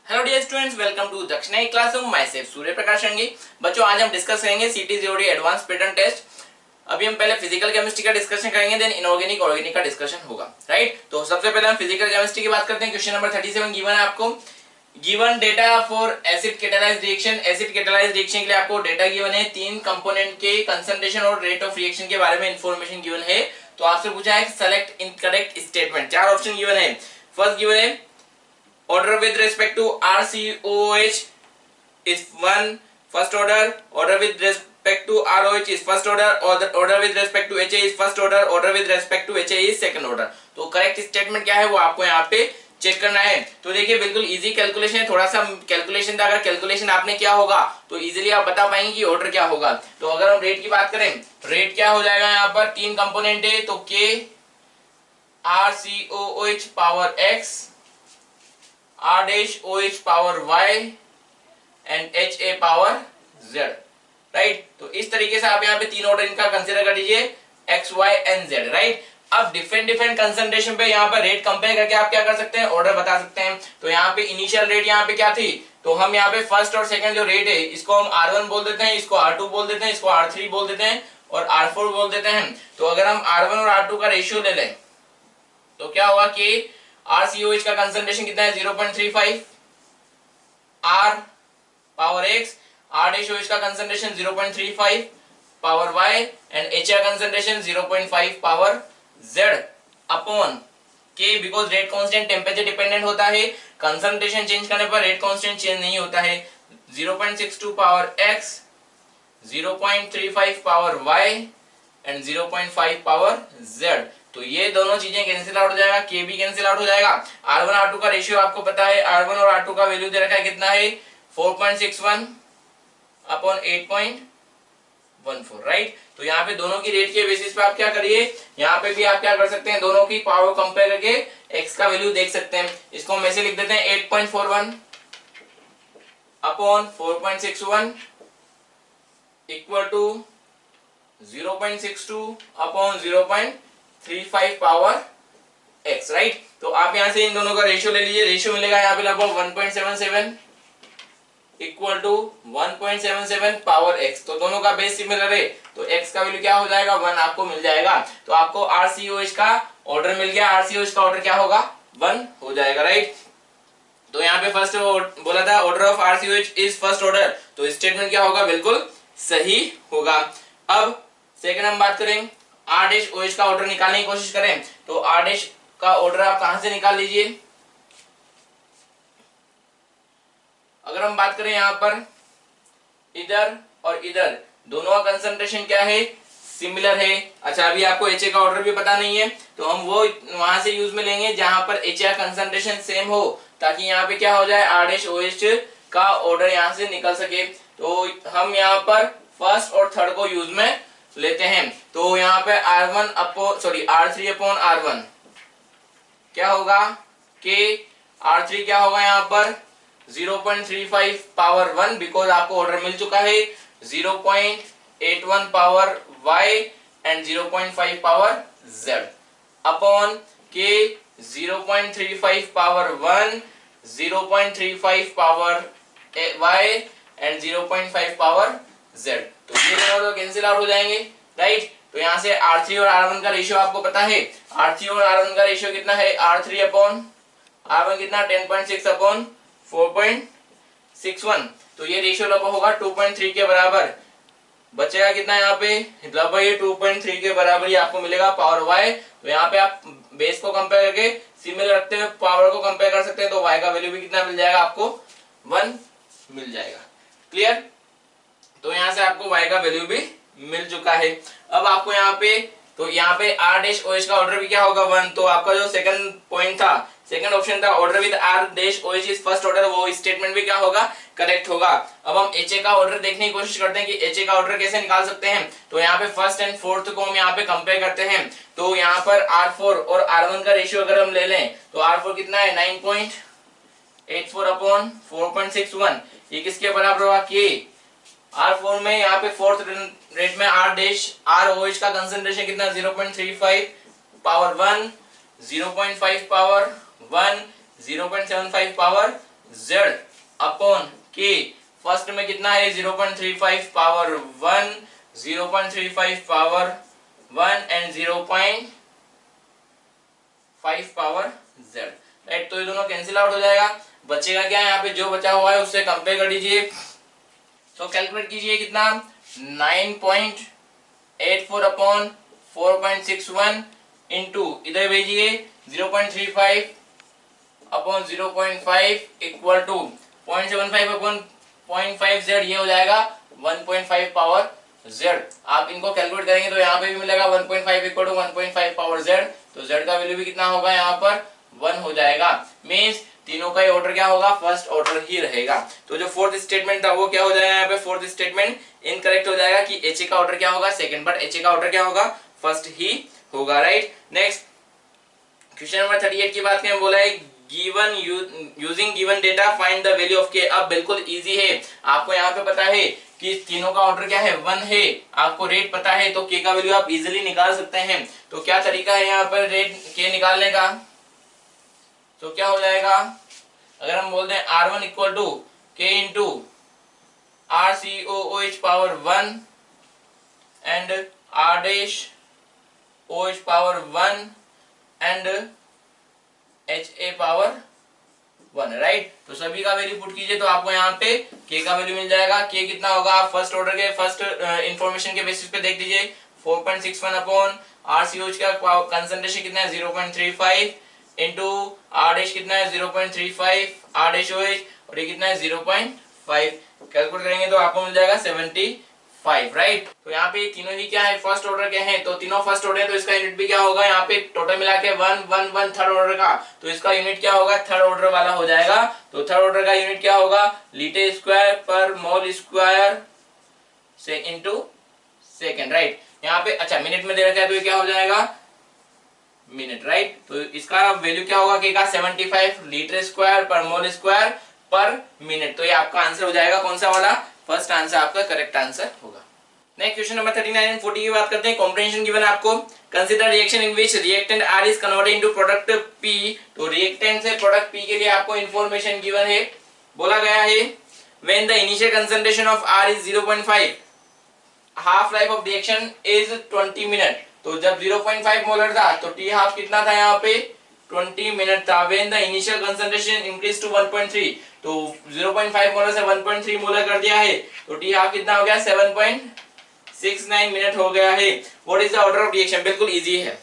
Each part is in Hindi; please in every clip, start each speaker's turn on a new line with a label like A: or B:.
A: Hello dear students, welcome to Dakshinai classroom. Myself Surya Prakash Rangi. बच्चों, आज हम डिस्कस करेंगे CT-COD एडवांस पैटर्न टेस्ट। अभी हम पहले फिजिकल केमिस्ट्री का डिस्कशन करेंगे, देन इनऑर्गेनिक ऑर्गेनिक का डिस्कशन होगा, राइट। तो सबसे पहले हम फिजिकल केमिस्ट्री की बात करते हैं। क्वेश्चन नंबर 37 गिवन है आपको। Given data for acid catalysed reaction. Acid catalysed reaction के लिए आपको डेटा गिवन है, तीन कंपोनेंट के कंसंट्रेशन और रेट ऑफ रिएक्शन के बारे में इंफॉर्मेशन गिवन है। तो आपसे पूछा है सेलेक्ट इनकरेक्ट स्टेटमेंट। चार ऑप्शन गिवन है। फर्स्ट गिवन है order with respect to RCOH is 1 first order with respect to ROH is first order with respect to HA is first order with respect to HA is second order। तो करेक्ट स्टेटमेंट क्या है वो आपको यहाँ पे चेक करना है। तो देखिए बिल्कुल इजी कैलकुलेशन है, थोड़ा सा कैलकुलेशन था, अगर कैलकुलेशन आपने किया होगा तो इजीली आप बता पाएंगे कि ऑर्डर क्या होगा। तो अगर हम रेट की बात करें, रेट क्या हो जाएगा, यहाँ पर तीन कंपोनेंट है तो K RCOH power X R dash OH power Y and HA power Z, right. तो इस तरीके से आप यहाँ पे तीन ऑर्डर इनका कंसीडर कर लीजिए, X Y and Z, right. अब डिफरेंट कंसंट्रेशन पे यहाँ पर रेट कंपेयर करके आप क्या कर सकते हैं, ऑर्डर बता सकते हैं। तो यहाँ पे इनिशियल रेट यहाँ पे क्या थी, तो हम यहाँ पे फर्स्ट और सेकंड जो रेट है इसको हम R1 बोल देते हैं, इसको R2 बोल देते हैं, इसको R3 बोल देते हैं और R4 बोल देते हैं। तो अगर हम R1 और R2 का रेशियो ले लें तो क्या होगा कि RCOH का कंसंट्रेशन कितना है 0.35 R power X, R dash OH का concentration 0.35 power Y and H का concentration 0.5 power Z upon K, because rate constant temperature dependent होता है, कंसंट्रेशन चेंज करने पर रेट कांस्टेंट चेंज नहीं होता है। 0.62 power X, 0.35 power Y and 0.5 power Z। तो ये दोनों चीजें कैंसिल आउट हो जाएगा, के भी कैंसिल आउट हो जाएगा। R1 R2 का रेशियो आपको पता है, R1 और R2 का वैल्यू दे रखा है कितना है 4.61 अपॉन 8.14, राइट। तो यहाँ पे दोनों की रेट के बेसिस पे आप क्या करिए, यहाँ पे भी आप क्या कर सकते हैं, दोनों की पावर कंपेयर करके x का वैल्यू देख सकते हैं। इसको हम ऐसे लिख देते हैं 8.41 upon 4.61 equal to 0.62 upon 0.35 power x, right. तो आप यहां से इन दोनों का रेशियो ले लीजिए, रेशियो मिलेगा यहाँ पे लगभग 1.77 इक्वल टू 1.77 पावर x। तो दोनों का बेस सिमिलर है तो x का वैल्यू क्या हो जाएगा 1 आपको मिल जाएगा। तो आपको RCOH का ऑर्डर मिल गया, RCOH का ऑर्डर क्या होगा 1 हो जाएगा, राइट। तो यहाँ पे फर्स्ट बोला था order of RCOH is first order, तो स्टेटमेंट क्या होगा, बिल्कुल सही होगा। अब सेकंड हम बात करें R dash OH का ऑर्डर निकालने की कोशिश करें। तो R dash का ऑर्डर आप कहां से निकाल लीजिए, अगर हम बात करें यहाँ पर इधर और इधर दोनों का कंसंट्रेशन क्या है, सिमिलर है। अच्छा, अभी आपको HA का ऑर्डर भी पता नहीं है तो हम वो वहां से यूज में लेंगे जहां पर HA का कंसंट्रेशन सेम हो, ताकि यहाँ पे क्या हो जाए R dash OH का ऑर्डर यहाँ से निकल सके। तो हम यहाँ पर फर्स्ट और थर्ड को यूज में लेते हैं। तो यहाँ पे R3 अपॉन R1 क्या होगा, कि R3 क्या होगा यहाँ पर 0.35 पावर 1, बिकॉज आपको ऑर्डर मिल चुका है 0.81 power Y and 0.5 power Z upon के 0.35 power 1, 0.35 power Y and 0.5 power Z। तो ये दोनों कैंसिल आउट हो जाएंगे, राइट। तो यहाँ से R3 और R1 का रेशियो आपको पता है, R3 और R1 का रेशियो कितना है, R3 अपॉन R1 कितना 10.6 अपॉन 4.61। तो ये रेशियो लगभग होगा 2.3 के बराबर। बचेगा कितना यहाँ पे, लगभग ये 2.3 के बराबर ही आपको मिलेगा पावर Y। तो यहाँ पे आप बेस को कंपेयर करके सिमिलर रखते हुए पावर को कंपेयर कर सकते हैं। तो Y का वैल्यू भी कितना मिल जाएगा आपको 1 मिल जाएगा, क्लियर। तो यहाँ से आपको Y का वैल्यू भी मिल चुका है। अब आपको यहाँ पे R dash OH का ऑर्डर भी क्या होगा 1। तो आपका जो सेकंड पॉइंट था, सेकंड ऑप्शन था order with R dash OH is first order, वो स्टेटमेंट भी क्या होगा, करेक्ट होगा। अब हम HA का ऑर्डर देखने की कोशिश करते हैं कि HA का ऑर्डर कैसे निकाल सकते हैं। तो यहाँ पे फर्स्ट एंड फोर्थ को हम यहाँ पे कंपेयर करते हैं। तो यहाँ पर R4 और R1 का रेशियो अगर हम ले लें तो R4 कितना है 9.84 अपॉन 4.61, ये किसके बराबर होगा, के R4 में यहाँ पे फोर्थ रेट में ROH का कंसंट्रेशन कितना 0.35 power 1, 0.5 power 1, 0.75 power z upon k। First में कितना है 0.35 power 1, 0.35 power 1 and 0.5 power z, right. तो ये दोनों कैंसिल आउट हो जाएगा, बचेगा क्या यहाँ पे, जो बचा हुआ है उससे कंपेयर कर दीजिए। तो कैलकुलेट कीजिए कितना 9.84 अपॉन 4.61 इंटू इधर भेजिए 0.35 upon 0.5 equal to 0.75 upon 0.5 z, ये हो जाएगा 1.5 पावर z। आप इनको कैलकुलेट करेंगे तो यहाँ पे भी मिलेगा 1.5 इक्वल टू 1.5 पावर z, तो z का वैल्यू भी कितना होगा यहाँ पर 1 हो जाएगा। मींस तीनों का ही ऑर्डर क्या होगा, फर्स्ट ऑर्डर ही रहेगा। तो जो फोर्थ स्टेटमेंट था वो क्या हो जाएगा यहाँ पे, फोर्थ स्टेटमेंट इनकरेक्ट हो जाएगा कि एच का ऑर्डर क्या होगा सेकंड, बट एच का ऑर्डर क्या होगा फर्स्ट ही होगा, राइट। नेक्स्ट क्वेश्चन नंबर 38 की बात करें, बोला है given using given data find the value of के। अब बिल्कुल इजी है, आपको यहाँ पे पता है कि तीनों का ऑर्डर क्या है 1 है, आपको रेट पता है तो के का वैल्यू आप इजीली निकाल सकते हैं। तो क्या तरीका है यहाँ पर रेट के निकालने का, तो क्या हो जाएगा, अगर हम बोलते हैं R1 इक्वल टू के into RCOOH power 1 and R dash OH power 1 and HA power 1, right. तो सभी का वैल्यू पुट कीजिए तो आपको यहाँ पे के का वैल्यू मिल जाएगा। के कितना होगा, आप फर्स्ट ऑर्डर के फर्स्ट इंफॉर्मेशन के बेसिस पे देख लीजिए 4.61 अपॉन RCOH का कंसंट्रेशन कितना है 0.35 इंटू R डैश कितना है 0.35 R डैश OH और ये कितना है 0.5, कैलकुलेट करेंगे तो आपको मिल जाएगा 75, राइट। तो यहाँ पे तीनों ही क्या है फर्स्ट ऑर्डर के हैं, तो तीनों फर्स्ट ऑर्डर है तो इसका यूनिट भी क्या होगा, यहाँ पे टोटल मिला के 1 1 1 थर्ड ऑर्डर का, तो इसका यूनिट क्या होगा थर्ड ऑर्डर वाला हो जाएगा। तो थर्ड ऑर्डर का यूनिट क्या होगा लीटर स्क्वायर पर मोल स्क्वायर से इंटू सेकेंड, राइट। यहाँ पे अच्छा मिनट में दे रखा है तो ये क्या हो जाएगा मिनट, राइट। तो इसका वैल्यू क्या होगा के का 75 लीटर स्क्वायर पर मोल स्क्वायर पर मिनट। तो ये आपका आंसर हो जाएगा कौन सा वाला, फर्स्ट आंसर आपका करेक्ट आंसर होगा। नेक्स्ट क्वेश्चन नंबर 39 एंड 40 की बात करते हैं। कॉम्प्रिहेंशन गिवन आपको, consider reaction in which reactant R is converted into product P। तो रिएक्टेंट से प्रोडक्ट P के लिए आपको इंफॉर्मेशन गिवन है, बोला गया है when the initial concentration of R is 0.5 half life of reaction is 20 minute. तो जब 0.5 मोलर था तो टी हाफ कितना था यहाँ पे 20 मिनट था। When the initial concentration increase to 1.3, तो 0.5 मोलर से 1.3 मोलर कर दिया है तो टी हाफ कितना हो गया 7.69 मिनट हो गया है। What is the order of reaction, बिल्कुल इजी है,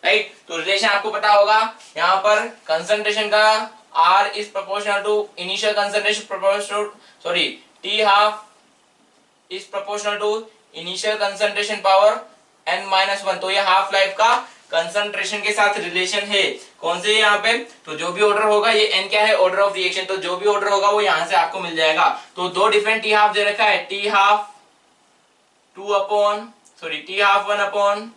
A: राइट। तो रिलेशन आपको पता होगा, यहाँ पर कंसंट्रेशन का R is proportional to initial concentration proportional sorry t half is proportional to initial concentration power n-1। तो ये हाफ लाइफ का कंसंट्रेशन के साथ रिलेशन है, कौन से यहाँ पे, तो जो भी ऑर्डर होगा ये n क्या है ऑर्डर ऑफ रिएक्शन, तो जो भी ऑर्डर होगा वो यहाँ से आपको मिल जाएगा। तो दो डिफरेंट टी हाफ दे रखा है, T half 1 upon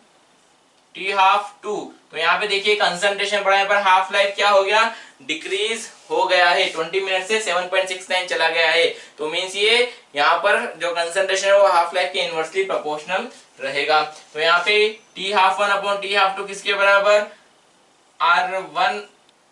A: T half 2। तो यहाँ पे देखिए कंसंट्रेशन बढ़ाने पर हाफ लाइफ क्या हो गया डिक्रीज हो गया है, 20 मिनट से 7.69 चला गया है। तो मींस ये यहाँ पर जो कंसंट्रेशन है वो हाफ लाइफ के इनवर्सली प्रोपोर्शनल रहेगा। तो यहाँ पे T half 1 upon T half 2 किसके बराबर R1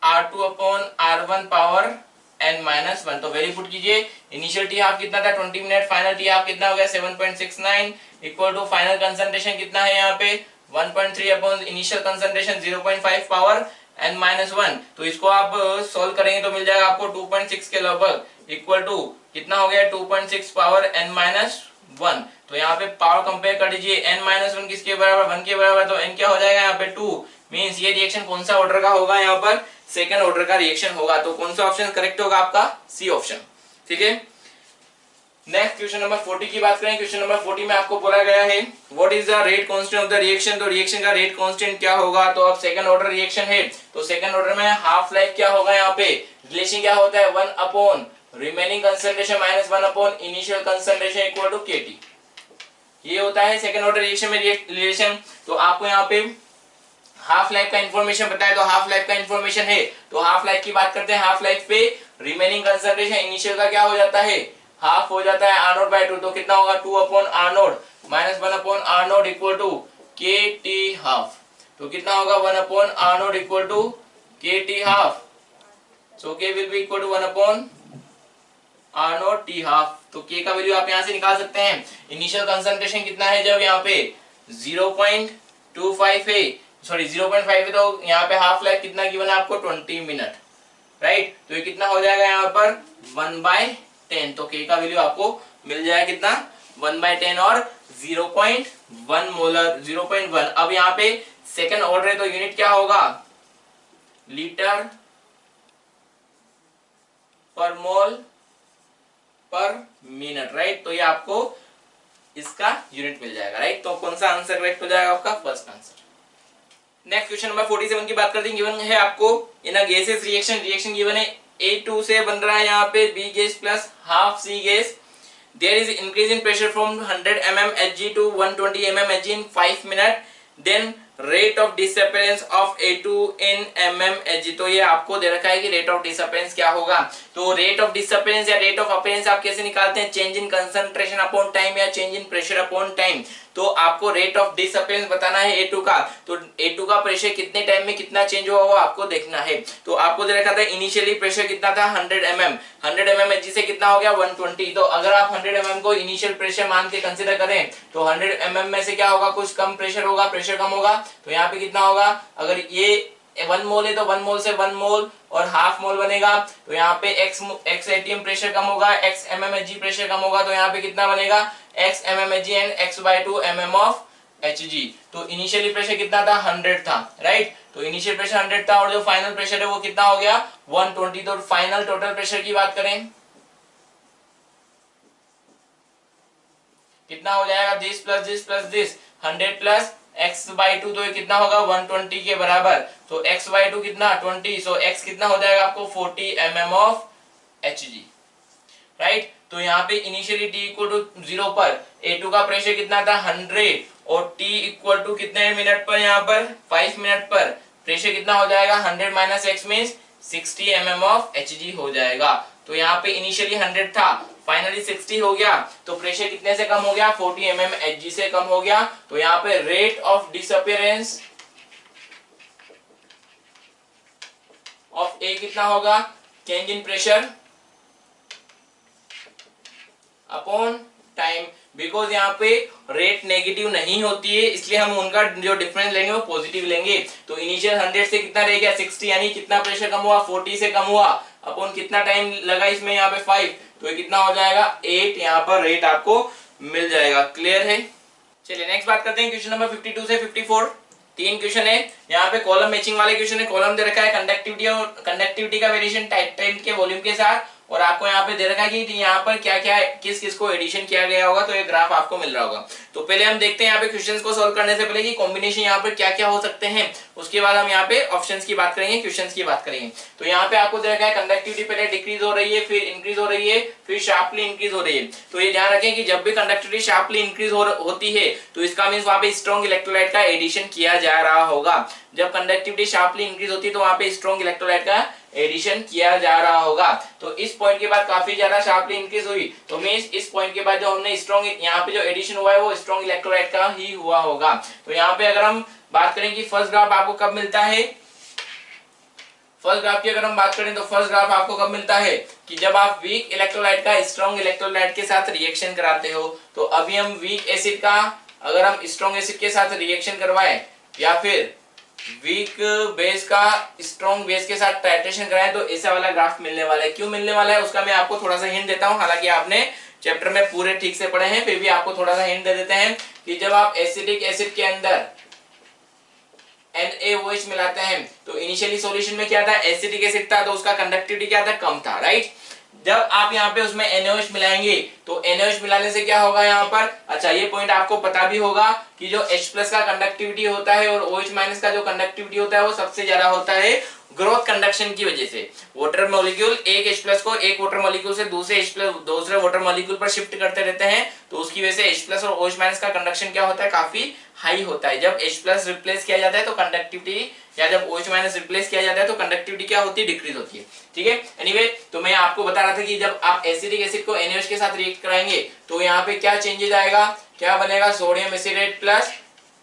A: R2 upon R1 power n-1। तो वैल्यू पुट कीजिए, इनिशियल टी हाफ कितना था 20 मिनट, फाइनल टी हाफ कितना हो गया 7.69 इक्वल टू फाइनल कंसंट्रेशन कितना है यहाँ पे 1.3 upon initial concentration 0.5 power n-1। तो इसको आप सॉल्व करेंगे तो मिल जाएगा आपको 2.6 के लगभग इक्वल टू कितना हो गया 2.6 पावर n-1। तो यहाँ पे पावर कंपेयर कर लीजिए, n-1 किसके बराबर 1 के बराबर, तो n क्या हो जाएगा यहाँ पे 2। मींस ये रिएक्शन कौन सा ऑर्डर का होगा, यहाँ पर सेकंड ऑर्डर का रिएक्शन होगा। तो कौन सा ऑप्शन करेक्ट होगा आपका सी ऑप्शन, ठीक है। नेक्स्ट क्वेश्चन नंबर 40 की बात करें। क्वेश्चन नंबर 40 में आपको बोला गया है what is the rate constant of the reaction. तो रिएक्शन का रेट कांस्टेंट क्या होगा, तो अब सेकंड ऑर्डर रिएक्शन है तो सेकंड ऑर्डर में हाफ लाइफ क्या होगा, यहाँ पे रिलेशन क्या होता है 1 upon remaining concentration minus 1 upon initial concentration equal to KT, ये होता है सेकंड ऑर्डर रिएक्शन में रिलेशन। तो आपको यहाँ पे हाफ लाइफ का इंफॉर्मेशन बताया, तो हाफ लाइफ का इंफॉर्मेशन है तो हाफ लाइफ की बात करते हैं। हाफ लाइफ पे रिमेनिंग कंसंट्रेशन इनिशियल का क्या हो जाता है हाफ हो जाता है R0 बाय 2, तो कितना होगा 2 upon R0 minus 1 upon R0 equal to K T half. तो कितना होगा 1 upon R0 equal to K T half, so K will be equal to 1 upon R naught T half. तो के का वैल्यू आप यहाँ से निकाल सकते हैं। इनिशियल कंसंट्रेशन कितना है जब यहाँ पे 0.25 है, सॉरी 0.5 है, तो यहाँ पे हाफ लाइफ कितना गिवन है आपको 20 मिनट, राइट। तो ये कितना हो जाएगा यहाँ पर 1/10। तो के का वैल्यू आपको मिल जाएगा कितना 1/10 और 0.1 मोलर 0.1। अब यहाँ पे सेकंड ऑर्डर है तो यूनिट क्या होगा लीटर पर मोल पर मिनट, राइट। तो ये आपको इसका यूनिट मिल जाएगा, राइट। तो कौन सा आंसर करेक्ट हो जाएगा आपका first answer. Next question number 47 की बात करते हैं। गिवन है आपको in a gases reaction given है A2 से बन रहा है यहाँ पे B gas plus half C gas. There is increase in pressure from 100 mm Hg to 120 mm Hg in 5 minute, then rate of disappearance of A2 in mm Hg। तो ये आपको दे रखा है कि रेट ऑफ डिसअपियरेंस क्या होगा। तो रेट ऑफ डिसअपियरेंस या रेट ऑफ अपीयरेंस आप कैसे निकालते हैं, change in concentration upon time या change in pressure upon time. तो आपको रेट ऑफ डिसअपियरेंस बताना है A2 का, तो A2 का प्रेशर कितने टाइम में कितना चेंज हुआ वो आपको देखना है। तो आपको दे रखा था इनिशियली प्रेशर कितना था 100 mm, 100 mm Hg से कितना हो गया 120। तो अगर आप 100 mm को इनिशियल प्रेशर मान के कंसीडर करें तो 100 mm में से क्या होगा कुछ कम प्रेशर होगा, प्रेशर कम होगा। तो यहाँ पे कितना होगा, अगर ये 1 मोल है तो 1 मोल से 1 मोल और हाफ मोल बनेगा। तो यहाँ पे x atm प्रेशर कम होगा, x mmHg प्रेशर कम होगा, तो यहाँ पे कितना बनेगा x mmHg and x/2 mm of Hg। तो इनिशियली प्रेशर कितना था 100 था, राइट। तो इनिशियल प्रेशर 100 था और जो फाइनल प्रेशर है वो कितना हो गया 120। तो फाइनल टोटल प्रेशर की बात करें कितना हो जाएगा this plus this plus this 100 plus x/2, तो ये कितना होगा 120 के बराबर। तो x/2 कितना 20, सो x कितना हो जाएगा आपको 40 mm ऑफ Hg, राइट। तो यहाँ पे इनिशियली t इक्वल टू 0 पर A2 का प्रेशर कितना था 100 और t इक्वल टू कितने मिनट पर, यहाँ पर 5 मिनट पर प्रेशर कितना हो जाएगा 100 minus x means 60 mm of Hg हो जाएगा। तो यहाँ पे इनिशियली 100 था, फाइनली 60 हो गया, तो प्रेशर कितने से कम हो गया 40 mm Hg से कम हो गया। तो यहाँ पे rate of disappearance of A कितना होगा change in pressure upon time, because यहाँ पे रेट नेगेटिव नहीं होती है इसलिए हम उनका जो डिफरेंस लेंगे वो पॉजिटिव लेंगे। तो इनिशियल 100 से कितना रह गया 60, यानी कितना प्रेशर कम हुआ 40 से कम हुआ, अपॉन कितना टाइम लगा इसमें यहाँ पे 5, तो ये कितना हो जाएगा 8। यहाँ पर रेट आपको मिल जाएगा, क्लियर है। चलिए नेक्स्ट बात करते हैं क्वेश्चन नंबर 52 से 54। 3 क्वेश्चन है यहाँ पे, कॉलम मैचिंग वाले क्वेश्चन है। कॉलम दे रखा है कंडक्टिविटी और कंडक्टिविटी का वेरिएशन टाइटेंट के वॉल्यूम के साथ, और आपको यहाँ पे दे रखा है कि यहाँ पर क्या क्या किस किस को एडिशन किया गया होगा। तो ये ग्राफ आपको मिल रहा होगा। तो पहले हम देखते हैं यहाँ पे क्वेश्चंस को सॉल्व करने से पहले कि कॉम्बिनेशन यहाँ पर क्या क्या हो सकते हैं, उसके बाद हम यहाँ पे ऑप्शंस की बात करेंगे, क्वेश्चंस की बात करेंगे। तो यहाँ पे आपको दे रखा है कंडक्टिविटी पहले डिक्रीज हो रही है, फिर इंक्रीज हो रही है, फिर शार्पली इंक्रीज हो रही है। तो ये ध्यान रखें कि जब भी कंडक्टिविटी शार्पली इंक्रीज होती है तो इसका मीन्स वहां पे स्ट्रॉन्ग इलेक्ट्रोलाइट का एडिशन किया जा रहा होगा। जब कंडक्टिविटी शार्पली इंक्रीज होती है तो वहां पे स्ट्रॉन्ग इलेक्ट्रोलाइट का एडिशन किया जा रहा होगा। तो इस पॉइंट के बाद काफी ज्यादा शार्पली इंक्रीज हुई, तो मींस इस पॉइंट के बाद जो हमने स्ट्रॉन्ग यहाँ पे जो एडिशन हुआ है वो स्ट्रॉन्ग इलेक्ट्रोलाइट का ही हुआ होगा। तो यहाँ पे अगर हम बात करें कि फर्स्ट ग्राफ आपको कब मिलता है, फर्स्ट ग्राफ की अगर हम बात करें तो फर्स्ट ग्राफ आपको कब मिलता है कि जब आप वीक इलेक्ट्रोलाइट का स्ट्रॉन्ग इलेक्ट्रोलाइट के साथ रिएक्शन कराते हो। तो अभी हम वीक एसिड का अगर हम स्ट्रॉन्ग एसिड के साथ रिएक्शन करवाएं या फिर वीक बेस का स्ट्रॉन्ग बेस के साथ टाइट्रेशन कराएं तो ऐसा वाला ग्राफ मिलने वाला है। क्यों मिलने वाला है उसका मैं आपको थोड़ा सा हिंट देता हूं, हालांकि आपने चैप्टर में पूरे ठीक से पढ़े हैं, फिर भी आपको थोड़ा सा हिंट दे देते हैं कि जब आप एसिडिक एसिड के अंदर NaOH मिलाते हैं तो इनिशियली सॉल्यूशन में क्या था एसिडिक एसिड था, तो उसका कंडक्टिविटी क्या था कम था, राइट। जब आप यहाँ पे उसमें NaOH मिलाएंगे तो NaOH मिलाने से क्या होगा यहाँ पर, अच्छा ये पॉइंट आपको पता भी होगा कि जो H+ का कंडक्टिविटी होता है और OH- का जो कंडक्टिविटी होता है वो सबसे ज्यादा होता है ग्रोथ कंडक्शन की वजह से। वाटर मॉलिक्यूल एक H+ को एक वाटर मॉलिक्यूल से दूसरे वाटर मॉलिक्यूल पर शिफ्ट करते रहते हैं, तो उसकी वजह से H+ और OH- का कंडक्शन क्या होता है काफी हाई होता है। जब H+ रिप्लेस किया जाता है तो कंडक्टिविटी, या जब OH- रिप्लेस किया जाता है तो कंडक्टिविटी क्या होती है डिक्रीज होती है, ठीक है। एनीवे तो मैं आपको बता रहा था कि जब आप एसिडिक एसिड को NaOH के साथ रिएक्ट कराएंगे तो यहाँ पे क्या चेंजेस आएगा, क्या बनेगा सोडियम एसिडेट प्लस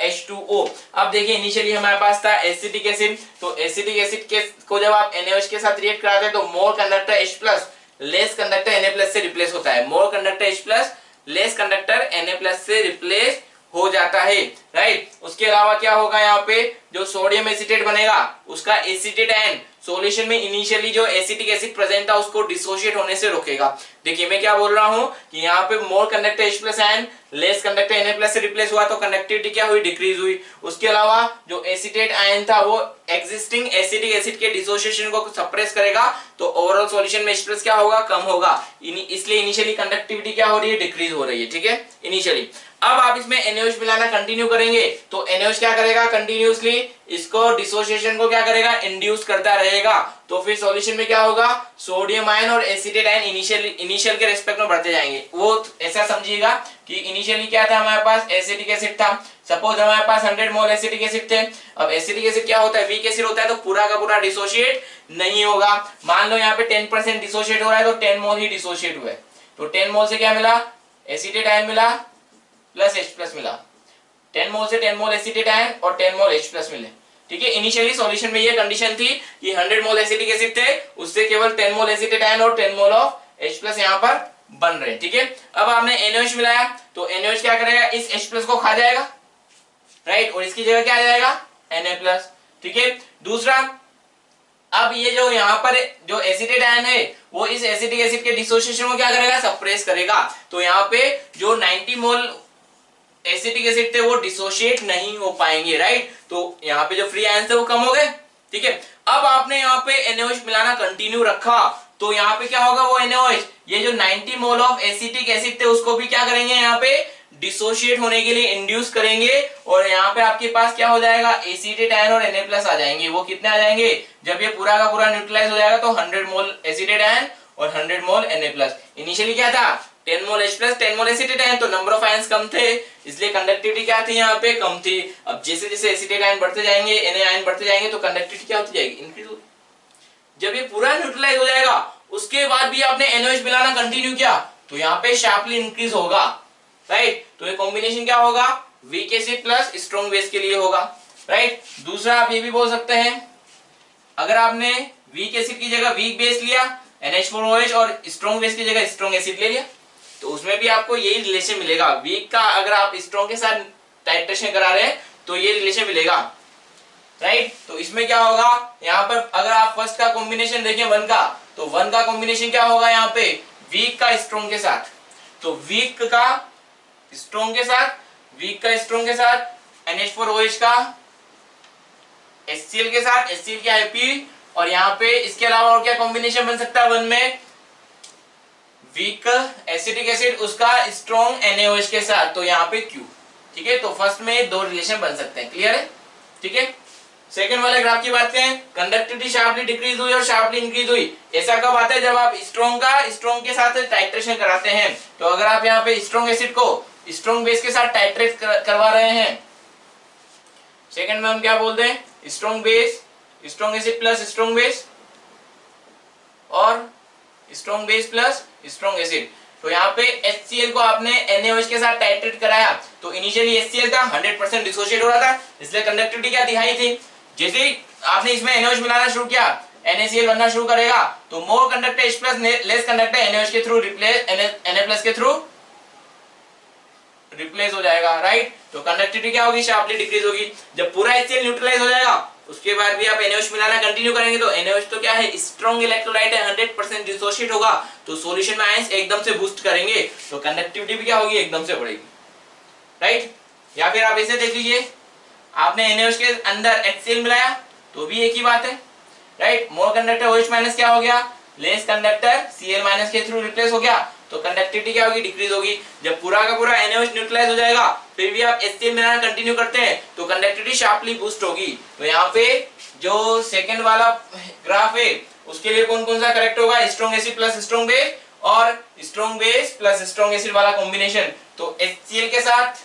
A: H2O। अब देखिए इनिशियली हमारे पास था एसिटिक एसिड, तो एसिटिक एसिड के को जब आप NaOH के साथ रिएक्ट कराते हैं तो more conductor H+ less conductor Na+ से रिप्लेस होता है। More conductor H+ less conductor Na+ से रिप्लेस हो जाता है, राइट। उसके अलावा क्या होगा, यहाँ पे जो सोडियम एसीटेट बनेगा उसका एसीटेट आयन सॉल्यूशन में इनिशियली जो एसिटिक एसिड प्रेजेंट था उसको डिसोशिएट होने से रोकेगा। देखिए मैं क्या बोल रहा हूं कि यहाँ पे more conductor H+ ion less conductor Na+ से रिप्लेस हुआ तो कंडक्टिविटी क्या हुई, डिक्रीज हुई। उसके अलावा जो एसीटेट आयन था वो एग्जिस्टिंग एसिटिक एसिड के डिसोसिएशन को सप्रेस करेगा, तो ओवरऑल सॉल्यूशन में H+ क्या होगा, कम होगा। इसलिए इनिशियली कंडक्टिविटी क्या हो रही है, डिक्रीज हो रही है, ठीक है, इनिशियली। अब आप इसमें NaOH मिलाना कंटिन्यू करेंगे तो NaOH क्या करेगा, कंटिन्यूअसली इसको डिसोसिएशन को क्या करेगा, इंड्यूस करता रहेगा। तो फिर सॉल्यूशन में क्या होगा, सोडियम आयन और एसिटेट आयन इनिशियल के रेस्पेक्ट में बढ़ते जाएंगे। वो ऐसा समझिएगा कि इनिशियली क्या था, हमारे पास एसिटिक एसिड था। सपोज हमारे पास 100 मोल एसिटिक एसिड थे। अब एसिटिक एसिड क्या होता है, वीक एसिड होता है, तो पूरा का पूरा डिसोशिएट नहीं होगा। मान लो यहाँ पे 10% डिसोशिएट हो रहा है तो 10 मोल ही डिसोशिएट हुए। तो 10 मोल से क्या मिला, एसिटेट आयन मिला प्लस H+ मिला। 10 मोल से 10 मोल एसिटेट आयन और 10 मोल H+ मिले, ठीक है। इनिशियली सॉल्यूशन में ये कंडीशन थी कि 100 मोल एसिटिक एसिड थे, उससे केवल 10 मोल एसिटेट आयन और 10 मोल ऑफ H+ यहाँ पर बन रहे, ठीक है। अब आपने NaOH मिलाया तो NaOH क्या करेगा, इस H+ को खा जाएगा, राइट, और इसकी जगह क्या आ जाएगा, Na+, ठीक है। दूसरा, अब ये जो यहाँ पर जो एसिटेट आयन है वो इस एसिटिक एसिड के डिसोसिएशन को क्या करेगा, सप्रेस करेगा। तो यहाँ पे जो 90 मोल एसिटिक एसिड थे वो डिसोशिएट नहीं हो पाएंगे, राइट। तो यहाँ पे जो फ्री आयन थे वो कम हो गए, ठीक है। अब आपने यहाँ पे NaOH मिलाना कंटिन्यू रखा तो यहाँ पे क्या होगा, वो NaOH ये जो 90 मोल ऑफ एसिटिक एसिड थे उसको भी क्या करेंगे, यहाँ पे डिसोशिएट होने के लिए इंड्यूस करेंगे, और यहाँ पे आपके पास क्या हो जाएगा, एसिटेट आयन और Na+ आ जाएंगे। वो कितने आ जाएंगे, जब ये पूरा का पूरा न्यूट्रलाइज हो जाएगा तो 100 मोल एसिटेट आयन और 100 मोल Na+। इनिशियली क्या था, 10 मोल H+, 10 मोल एसिटेट आयन, तो नंबर ऑफ आयंस कम थे, इसलिए कंडक्टिविटी क्या थी, यहाँ पे कम थी। अब जैसे जैसे एसिटेट आयन बढ़ते जाएंगे, Na आयन बढ़ते जाएंगे, तो कंडक्टिविटी क्या होती जाएगी, इंक्रीज होगी। जब ये पूरा न्यूट्रलाइज हो जाएगा उसके बाद भी आपने NaOH मिलाना कंटिन्यू किया तो यहाँ पे शार्पली इंक्रीज होगा, राइट। तो ये कॉम्बिनेशन क्या होगा, weak acid plus strong base के लिए होगा, राइट। दूसरा आप ये भी बोल सकते हैं, अगर आपने वीक एसिड की जगह वीक बेस लिया NH4OH और स्ट्रॉन्ग बेस की जगह स्ट्रॉन्ग एसिड ले लिया तो उसमें भी आपको यही रिलेशन मिलेगा। वीक का अगर आप स्ट्रॉन्ग के साथ टाइट्रेशन करा रहे हैं तो ये रिलेशन मिलेगा, राइट। तो इसमें क्या होगा, यहाँ पर अगर आप फर्स्ट का कॉम्बिनेशन देखें 1 का, तो 1 का कॉम्बिनेशन क्या होगा, यहाँ पे वीक का स्ट्रॉन्ग के साथ, तो वीक का स्ट्रॉन्ग के साथ, वीक का स्ट्रॉन्ग के साथ NH4OH का HCl के साथ, HCl क्या है P, और यहाँ पे इसके अलावा और क्या कॉम्बिनेशन बन सकता है 1 में, वीक एसिटिक एसिड उसका स्ट्रॉन्ग NaOH के साथ, तो यहाँ पे Q, ठीक है। तो फर्स्ट में दो रिलेशन बन सकते हैं, क्लियर है, ठीक है। सेकंड वाले ग्राफ की बात करें, कंडक्टिविटी शार्पली डिक्रीज हुई और शार्पली इंक्रीज हुई। ऐसा कब आता है, जब आप स्ट्रॉन्ग के साथ टाइट्रेशन कराते हैं। तो अगर आप यहाँ पे स्ट्रॉन्ग एसिड को स्ट्रॉन्ग बेस के साथ टाइट्रेट करवा रहे हैं, सेकंड में हम क्या बोलते हैं, strong base, strong acid plus strong base, और strong base plus strong acid. तो यहाँ पे HCl को आपने NaOH के साथ टाइट्रेट कराया तो इनिशियली HCl था 100% डिसोशिएट हो रहा था, इसलिए कंडक्टिविटी क्या दिखाई थी। जैसे ही आपने इसमें NaOH मिलाना शुरू किया NaCl बनना शुरू करेगा, तो more conductor H+ less conductor NaOH के थ्रू रिप्लेस Na+ के थ्रू रिप्लेस हो जाएगा, राइट। तो कंडक्टिविटी क्या होगी, शार्पली डिक्रीज होगी। जब पूरा HCl न्यूट्रलाइज हो जाएगा उसके बाद भी आप NaOH मिलाना कंटिन्यू करेंगे तो NaOH तो क्या है, स्ट्रॉन्ग इलेक्ट्रोलाइट है, 100% डिसोशिएट होगा, तो सॉल्यूशन में आयंस एकदम से बूस्ट करेंगे, तो कंडक्टिविटी भी क्या होगी, एकदम से बढ़ेगी, राइट। या फिर आप ऐसे देख लीजिए, आपने NaOH के अंदर HCl मिलाया तो भी एक ही बात है, राइट। मोर कंडक्टर OH- क्या हो गया, लेस कंडक्टर Cl- के थ्रू रिप्लेस हो गया, तो कंडक्टिविटी क्या होगी, डिक्रीज होगी। जब पूरा का पूरा NaOH न्यूट्रलाइज हो जाएगा फिर भी आप HCl मिलाना कंटिन्यू करते हैं तो कंडक्टिविटी शार्पली बूस्ट होगी। तो यहाँ पे जो सेकंड वाला ग्राफ है उसके लिए कौन कौन सा करेक्ट होगा, strong acid plus strong base और strong base plus strong acid वाला कॉम्बिनेशन। तो HCl के साथ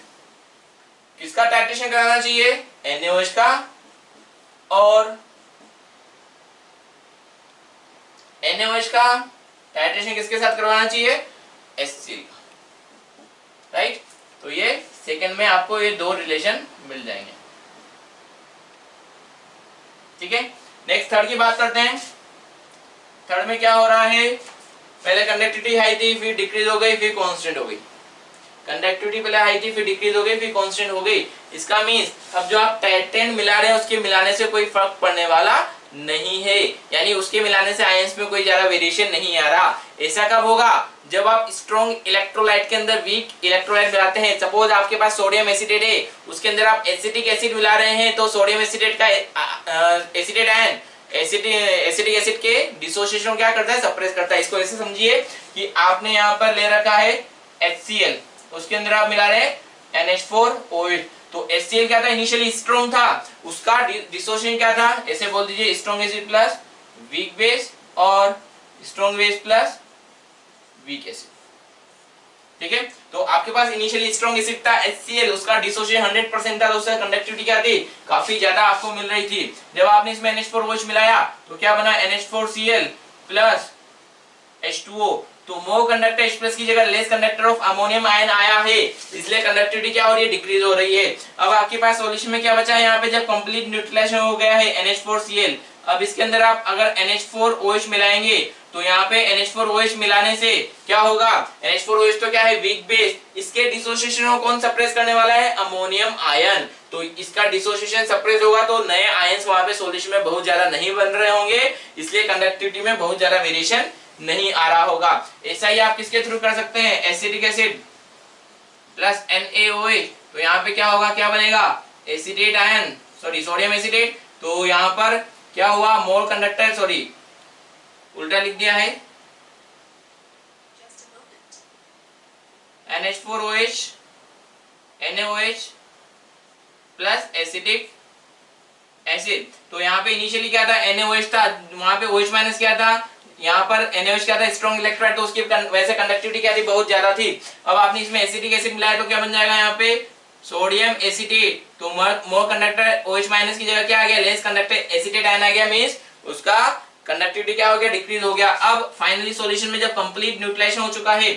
A: किसका टाइट्रेशन कराना चाहिए, NaOH का, और NaOH का टाइट्रेशन किसके साथ करवाना चाहिए, HCl का, राइट। तो ये सेकंड में आपको ये दो रिलेशन मिल जाएंगे, ठीक है। नेक्स्ट थर्ड की बात करते हैं। थर्ड में क्या हो रहा है, पहले कंडक्टिविटी हाई थी, फिर डिक्रीज हो गई, फिर कांस्टेंट हो गई। कंडक्टिविटी पहले हाई थी, फिर डिक्रीज हो गई, फिर कांस्टेंट हो गई। इसका मींस अब जो आप टाइटेंट मिला रहे हैं उसके मिलाने से कोई फर्क पड़ने वाला नहीं है, यानी उसके मिलाने से आयंस में कोई ज्यादा वेरिएशन नहीं आ रहा। ऐसा कब होगा? जब आप स्ट्रॉन्ग इलेक्ट्रोलाइट के अंदर वीक इलेक्ट्रोलाइट मिलाते हैं। सपोज आपके पास सोडियम एसिटेट है, उसके अंदर आप एसिटिक एसिड मिला रहे हैं, तो सोडियम एसिटेट का एसिटेट आयन एसिटिक एसिड के डिसोसिएशन क्या करता है? सप्रेस करता है। इसको ऐसे समझिए कि आपने यहाँ पर ले रखा है HCl, उसके अंदर आप मिला रहे हैं NH4OH। तो HCl क्या था? इनिशियली स्ट्रॉन्ग था, उसका डिसोसिएशन क्या था? ऐसे बोल दीजिए strong acid plus weak base और strong base plus weak acid. ठीक है, तो आपके पास इनिशियली स्ट्रॉन्ग एसिड था HCl, उसका डिसोसिएशन 100% था, तो उसका कंडक्टिविटी क्या थी? काफी ज्यादा आपको मिल रही थी। जब आपने इसमें NH4OH मिलाया तो क्या बना? NH4Cl plus H2O। तो मोर कंडक्टर एक्सप्रेस की जगह less conductor of ammonium ion आया है, इसलिए कंडक्टिविटी क्या हो रही है? डिक्रीज हो रही है। अब आपके पास सॉल्यूशन में क्या बचा है? यहाँ पे जब कंप्लीट न्यूट्रलाइजेशन हो गया है NH4Cl, अब इसके अंदर आप अगर NH4OH मिलाएंगे तो यहाँ पे NH4OH मिलाने से क्या होगा? NH4OH तो क्या है? Weak base. इसके डिसोसिएशन को कौन सप्रेस करने वाला है? Ammonium ion. तो इसका डिसोसिएशन सप्रेस होगा तो नए आयंस वहां पे सॉल्यूशन में बहुत ज्यादा नहीं बन रहे होंगे, इसलिए कंडक्टिविटी में बहुत ज्यादा वेरिएशन नहीं आ रहा होगा। ऐसा ही आप किसके थ्रू कर सकते हैं? Acetic acid plus NaOH। तो यहाँ पे क्या होगा? क्या बनेगा? Acetate ion, sorry sodium acetate. तो यहाँ पर क्या हुआ? मोल कंडक्टर, सॉरी उल्टा लिख दिया है, NH4OH NaOH plus acetic acid. तो यहाँ पे इनिशियली क्या था? NaOH था, वहां पे OH माइनस क्या था? यहाँ पर NaOH क्या था? स्ट्रॉन्ग इलेक्ट्रोलाइट, तो उसकी वैसे कंडक्टिविटी क्या थी? बहुत ज्यादा थी। अब आपने इसमें एसिटिक एसिड मिलाया तो क्या बन जाएगा? यहाँ पे सोडियम एसिटेट। तो मोर कंडक्टर OH माइनस की जगह क्या आ गया? लेस कंडक्टर एसिटेट आयन आ गया, मींस उसका कंडक्टिविटी क्या हो गया? डिक्रीज हो गया। अब फाइनली सॉल्यूशन में जब कंप्लीट न्यूट्रलाइजेशन हो चुका है,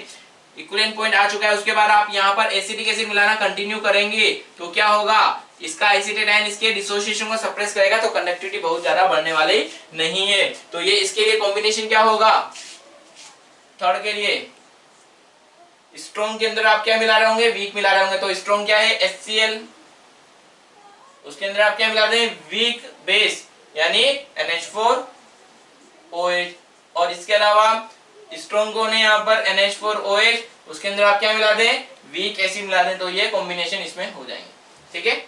A: इक्विवेलेंट पॉइंट आ चुका है, उसके बाद आप यहाँ पर एसिटिक एसिड मिलाना कंटिन्यू करेंगे तो क्या होगा? इसका एसिटेट आयन इसके डिसोसिएशन को सप्रेस करेगा, तो कंडक्टिविटी बहुत ज्यादा बढ़ने वाली नहीं है। तो ये इसके लिए कॉम्बिनेशन क्या होगा? थर्ड के लिए स्ट्रॉन्ग के अंदर आप क्या मिला रहे होंगे? वीक मिला रहे होंगे। तो स्ट्रॉन्ग क्या है? HCl, उसके अंदर आप क्या मिला रहे हैं? वीक बेस यानी NH4OH। और इसके अलावा स्ट्रॉन्ग को ने यहाँ पर NH4OH, उसके अंदर आप क्या मिला दें? वीक एसिड मिला दें। तो ये कॉम्बिनेशन इसमें हो जाएंगे। ठीक है,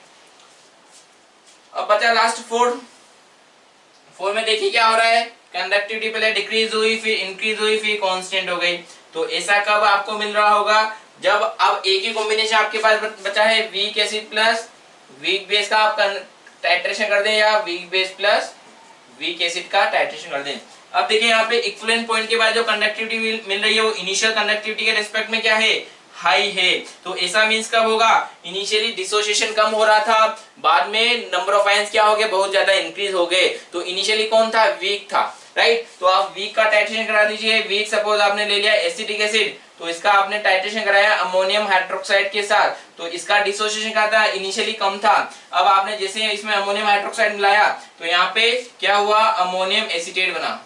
A: अब बचा लास्ट फोर में देखिए क्या हो रहा है? कंडक्टिविटी पहले डिक्रीज हुई, फिर इंक्रीज हुई, फिर कांस्टेंट हो गई। तो ऐसा कब आपको मिल रहा होगा? जब अब एक ही कॉम्बिनेशन आपके पास बचा है, weak acid plus weak base का आप टाइट्रेशन कर दें, या weak base plus weak acid का टाइट्रेशन कर दें। अब देखिए यहाँ पे इक्विवेलेंट पॉइंट के बाद जो कंडक्टिविटी मिल रही है वो इनिशियल कंडक्टिविटी के रिस्पेक्ट में क्या है? हाई है। तो ऐसा मींस कब होगा? इनिशियली डिसोसिएशन कम हो रहा था, बाद में नंबर ऑफ आयंस क्या हो गए? बहुत ज्यादा इंक्रीज हो गए। तो इनिशियली कौन था? वीक था, राइट। तो आप वीक का टाइट्रेशन करा दीजिए। वीक सपोज आपने ले लिया एसिटिक एसिड, तो इसका आपने टाइट्रेशन कराया अमोनियम हाइड्रोक्साइड के साथ, तो इसका डिसोसिएशन क्या था? इनिशियली कम था। अब आपने जैसे इसमें अमोनियम हाइड्रोक्साइड मिलाया तो यहाँ पे क्या हुआ? अमोनियम एसिटेट बना।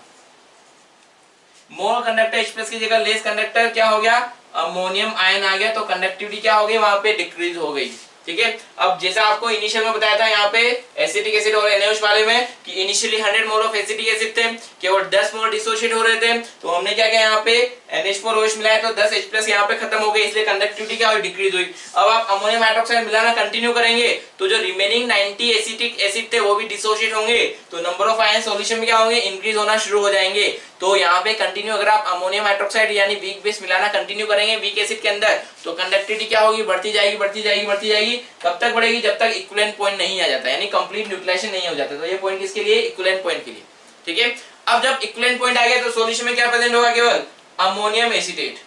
A: मोर कंडक्टर एक्सप्रेस की जगह लेस कंडक्टर क्या हो गया? अमोनियम आयन आ गया। तो कंडक्टिविटी क्या हो गई? वहां पे डिक्रीज हो गई। ठीक है, अब जैसा आपको इनिशियल में बताया था यहाँ पे एसिटिक एसिड और NaOH वाले में कि initially 100 mole of acetic acid थे, केवल 10 मोल डिसोसिएट हो रहे थे। तो हमने क्या किया? यहाँ पे NH4OH मिलाया तो 10 H+ यहाँ पे खत्म हो गई, इसलिए कंडक्टिविटी क्या हुई? डिक्रीज हुई। अब आप अमोनियम हाइड्रोक्साइड मिलाना कंटिन्यू करेंगे तो जो रिमेनिंग 90 एसिटिक एसिड थे वो भी डिसोसिएट होंगे, तो नंबर ऑफ आयन सॉल्यूशन में क्या होंगे? इंक्रीज होना शुरू हो जाएंगे। तो यहाँ पे कंटिन्यू अगर आप अमोनियम हाइड्रोक्साइड यानी वीक बेस मिलाना कंटिन्यू करेंगे वीक एसिड के अंदर, तो कंडक्टिविटी क्या होगी? बढ़ती जाएगी, बढ़ती जाएगी, बढ़ती जाएगी। कब तक बढ़ेगी? जब तक इक्विवेलेंट पॉइंट नहीं आ जाता, यानी कंप्लीट न्यूट्रलाइजेशन नहीं हो जाता। तो ये पॉइंट किसके लिए? इक्विवेलेंट पॉइंट के लिए। ठीक है, अब जब इक्विवेलेंट पॉइंट आ गया तो सॉल्यूशन में क्या प्रेजेंट होगा? केवल अमोनियम एसिटेट।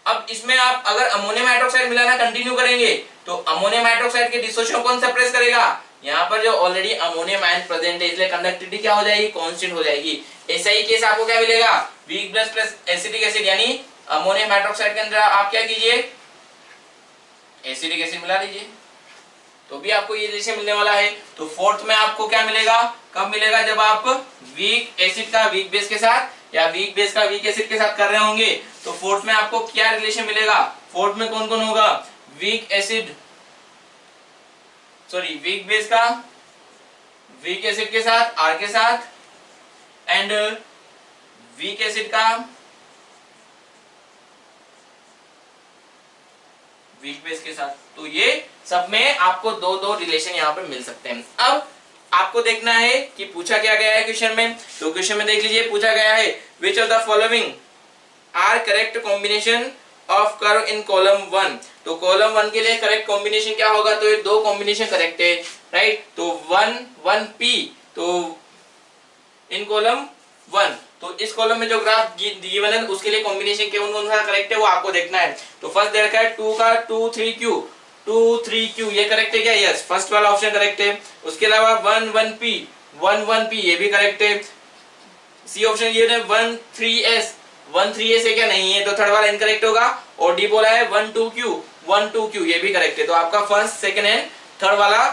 A: अब इसमें आप अगर अमोनियम हाइड्रोक्साइड मिलाना कंटिन्यू करेंगे तो अमोनियम हाइड्रोक्साइड के डिसोसिएशन कौन सप्रेस करेगा? यहाँ पर जो ऑलरेडी अमोनियम आयन प्रेजेंट है, इसलिए कंडक्टिविटी क्या हो जाएगी? कांस्टेंट हो जाएगी। ऐसा ही केस आपको क्या मिलेगा? Weak base plus acetic acid यानी अमोनियम हाइड्रोक्साइड के अंदर आप क्या कीजिए? एसिटिक एसिड मिला लीजिए, तो भी आपको ये जैसे मिलने वाला है। तो फोर्थ में आपको क्या मिलेगा? कब मिलेगा? जब आप वीक एसिड का वीक बेस के साथ या वीक बेस का वीक एसिड के साथ कर रहे होंगे तो फोर्थ में आपको क्या रिलेशन मिलेगा, फोर्थ में कौन कौन होगा, weak acid sorry weak base का वीक एसिड के साथ आर के साथ एंड वीक एसिड का वीक बेस के साथ। तो ये सब में आपको दो दो रिलेशन यहाँ पे मिल सकते हैं। अब आपको देखना है कि पूछा क्या गया है क्वेश्चन में। तो क्वेश्चन में देख लीजिए पूछा गया है which of the following are correct combination of curve in column 1। तो कॉलम 1 के लिए करेक्ट कॉम्बिनेशन क्या होगा, तो ये दो कॉम्बिनेशन करेक्ट है, राइट। तो 1 1p, तो इन कॉलम 1, तो इस कॉलम में जो ग्राफ गिवन है उसके लिए कॉम्बिनेशन कौन सा करेक्ट है वो आपको देखना है। तो फर्स्ट दे रखा है 2 का 2 3q 2 3q, ये करेक्ट है क्या, यस, फर्स्ट वाला ऑप्शन करेक्ट है। उसके अलावा 1 1p 1 1p ये भी करेक्ट है। सी ऑप्शन ये है 1 3s 1 3s है क्या, नहीं है, तो थर्ड वाला इनकरेक्ट होगा। और डी बोला है 1 2q 1 2q ये भी करेक्ट है। तो आपका फर्स्ट सेकंड एंड थर्ड वाला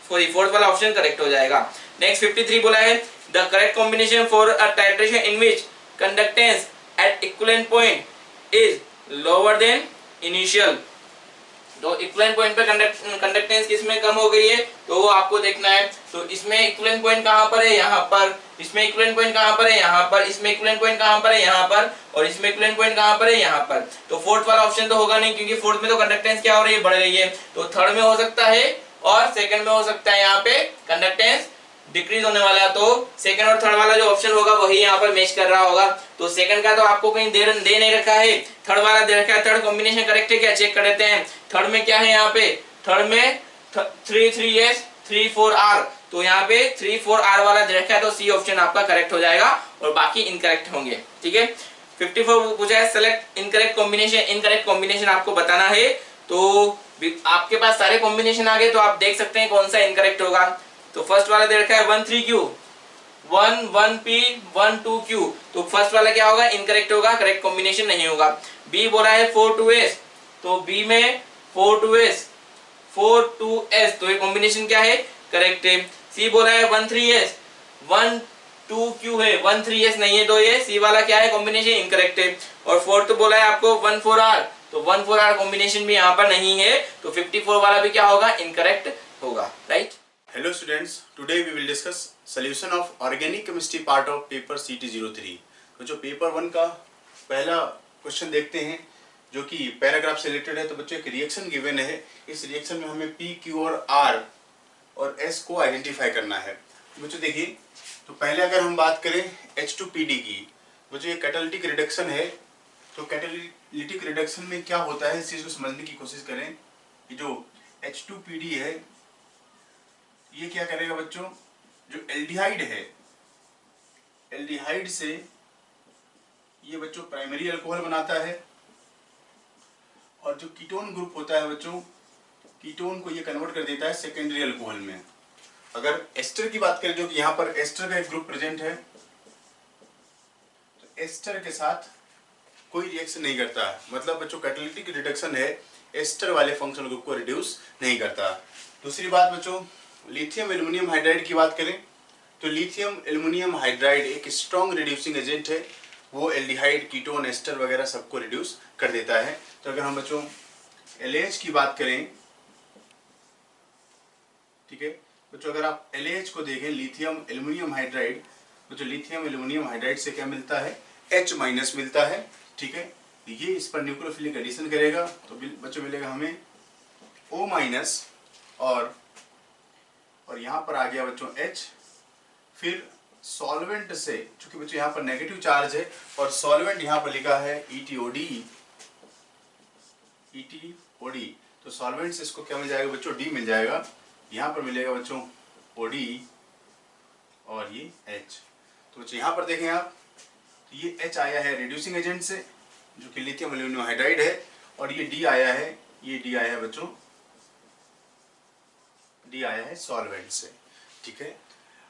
A: सॉरी फोर्थ वाला ऑप्शन करेक्ट हो जाएगा। नेक्स्ट 53 बोला है the correct combination for a titration in which conductance at equivalent point is lower than initial. तो इक्विवेलेंट पॉइंट पे कंडक्टेंस किसमें कम हो गई है तो वो आपको देखना है। तो इसमें इक्विवेलेंट पॉइंट कहां पर है, यहाँ पर, इसमें इक्विवेलेंट पॉइंट कहां पर है, यहाँ पर, इसमें इक्विवेलेंट पॉइंट कहां पर है, यहाँ पर, और इसमें इक्विवेलेंट पॉइंट कहां पर है, यहाँ पर। तो फोर्थ वाला ऑप्शन तो होगा नहीं क्योंकि फोर्थ में तो कंडक्टेंस क्या हो रही है, बढ़ रही है। तो थर्ड में हो सकता है और सेकंड में हो सकता है, यहाँ पे कंडक्टेंस डिक्रीज होने वाला है। तो सेकंड और थर्ड वाला जो ऑप्शन होगा वही यहाँ पर मैच कर रहा होगा। तो सेकंड का तो आपको कहीं दे नहीं रखा है, थर्ड वाला दे रखा है। थर्ड कॉम्बिनेशन करेक्ट है क्या, चेक कर लेते हैं। थर्ड में क्या है, यहाँ पे थर्ड में 3 3s 3 4r, तो यहाँ पे 3 4r वाला दे रखा है, तो सी ऑप्शन आपका करेक्ट हो जाएगा और बाकी इनकरेक्ट होंगे, ठीक है। 54 पूछा है select incorrect combination, incorrect combination आपको बताना है। तो आपके पास सारे कॉम्बिनेशन आ गए तो आप देख सकते हैं कौन सा इनकरेक्ट होगा। तो फर्स्ट वाला दे रखा है 1 3q 1 1p 1 2q, तो फर्स्ट वाला क्या होगा, इनकरेक्ट होगा, करेक्ट कॉम्बिनेशन नहीं होगा। बी बोला है 4 2s, तो बी में 4 2s 4 2s, तो ये कॉम्बिनेशन क्या है, करेक्ट है। सी बोला है 1 3s 1 2q है, 1 3s नहीं है, तो ये सी वाला क्या है, कॉम्बिनेशन इनकरेक्ट है। और फोर्थ बोला है आपको 1 4r, तो 1 4r कॉम्बिनेशन भी यहाँ पर नहीं है, तो 54 वाला भी क्या होगा, इनकरेक्ट होगा, right.
B: Hello students, today we will discuss solution of organic chemistry part of paper CT03। तो जो पेपर 1 का पहला क्वेश्चन देखते हैं जो कि पैराग्राफ से रिलेटेड है। तो बच्चों एक रिएक्शन गिवन है, इस रिएक्शन में हमें P, Q और R और S को आइडेंटिफाई करना है। बच्चों देखिए, तो पहले अगर हम बात करें H2PD की, बच्चों ये कैटालिटिक रिडक्शन है। तो कैटालिटिक रिडक्शन में क्या होता है इस चीज़ को समझने की कोशिश करें। ये जो H2PD है ये क्या करेगा बच्चों, जो एल्डिहाइड है, एल्डिहाइड से ये बच्चों प्राइमरी अल्कोहल बनाता है और जो कीटोन ग्रुप होता है बच्चों, कीटोन को ये कन्वर्ट कर देता है सेकेंडरी अल्कोहल में। अगर एस्टर की बात करें, जो कि यहाँ पर एस्टर का एक ग्रुप प्रेजेंट है, तो एस्टर के साथ कोई रिएक्शन नहीं करता है, मतलब बच्चों कैटालिटिक रिडक्शन है, एस्टर वाले फंक्शनल ग्रुप को रिड्यूस नहीं करता। दूसरी बात बच्चों, लिथियम एल्युमिनियम हाइड्राइड की बात करें तो लिथियम एल्युमिनियम हाइड्राइड एक स्ट्रॉन्ग रिड्यूसिंग एजेंट है, वो एल्डिहाइड, कीटोन, एस्टर वगैरह सबको रिड्यूस कर देता है। तो अगर हम बच्चों LH की बात करें, ठीक है बच्चों, अगर आप LH को देखें, लिथियम एल्युमिनियम हाइड्राइड, बच्चों लिथियम एल्युमिनियम हाइड्राइड से क्या मिलता है, H- मिलता है, ठीक है। ये इस पर न्यूक्लियोफिलिक एडिशन करेगा तो बच्चों मिलेगा हमें O- और यहाँ पर आ गया बच्चों H। फिर सॉल्वेंट से, चूंकि बच्चों यहाँ पर नेगेटिव चार्ज है और सॉल्वेंट यहाँ पर लिखा है ETOD, तो सॉल्वेंट से इसको क्या मिल जाएगा बच्चों, D मिल जाएगा। यहाँ पर मिलेगा बच्चों OD और ये H। तो बच्चों यहाँ पर देखें आप, तो ये H आया है रिड्यूसिंग एजेंट से जो कि लिथियम एल्युमिनियम हाइड्राइड है, और ये D आया है, ये D आया है बच्चों, D आया है सॉल्वेंट से, ठीक है।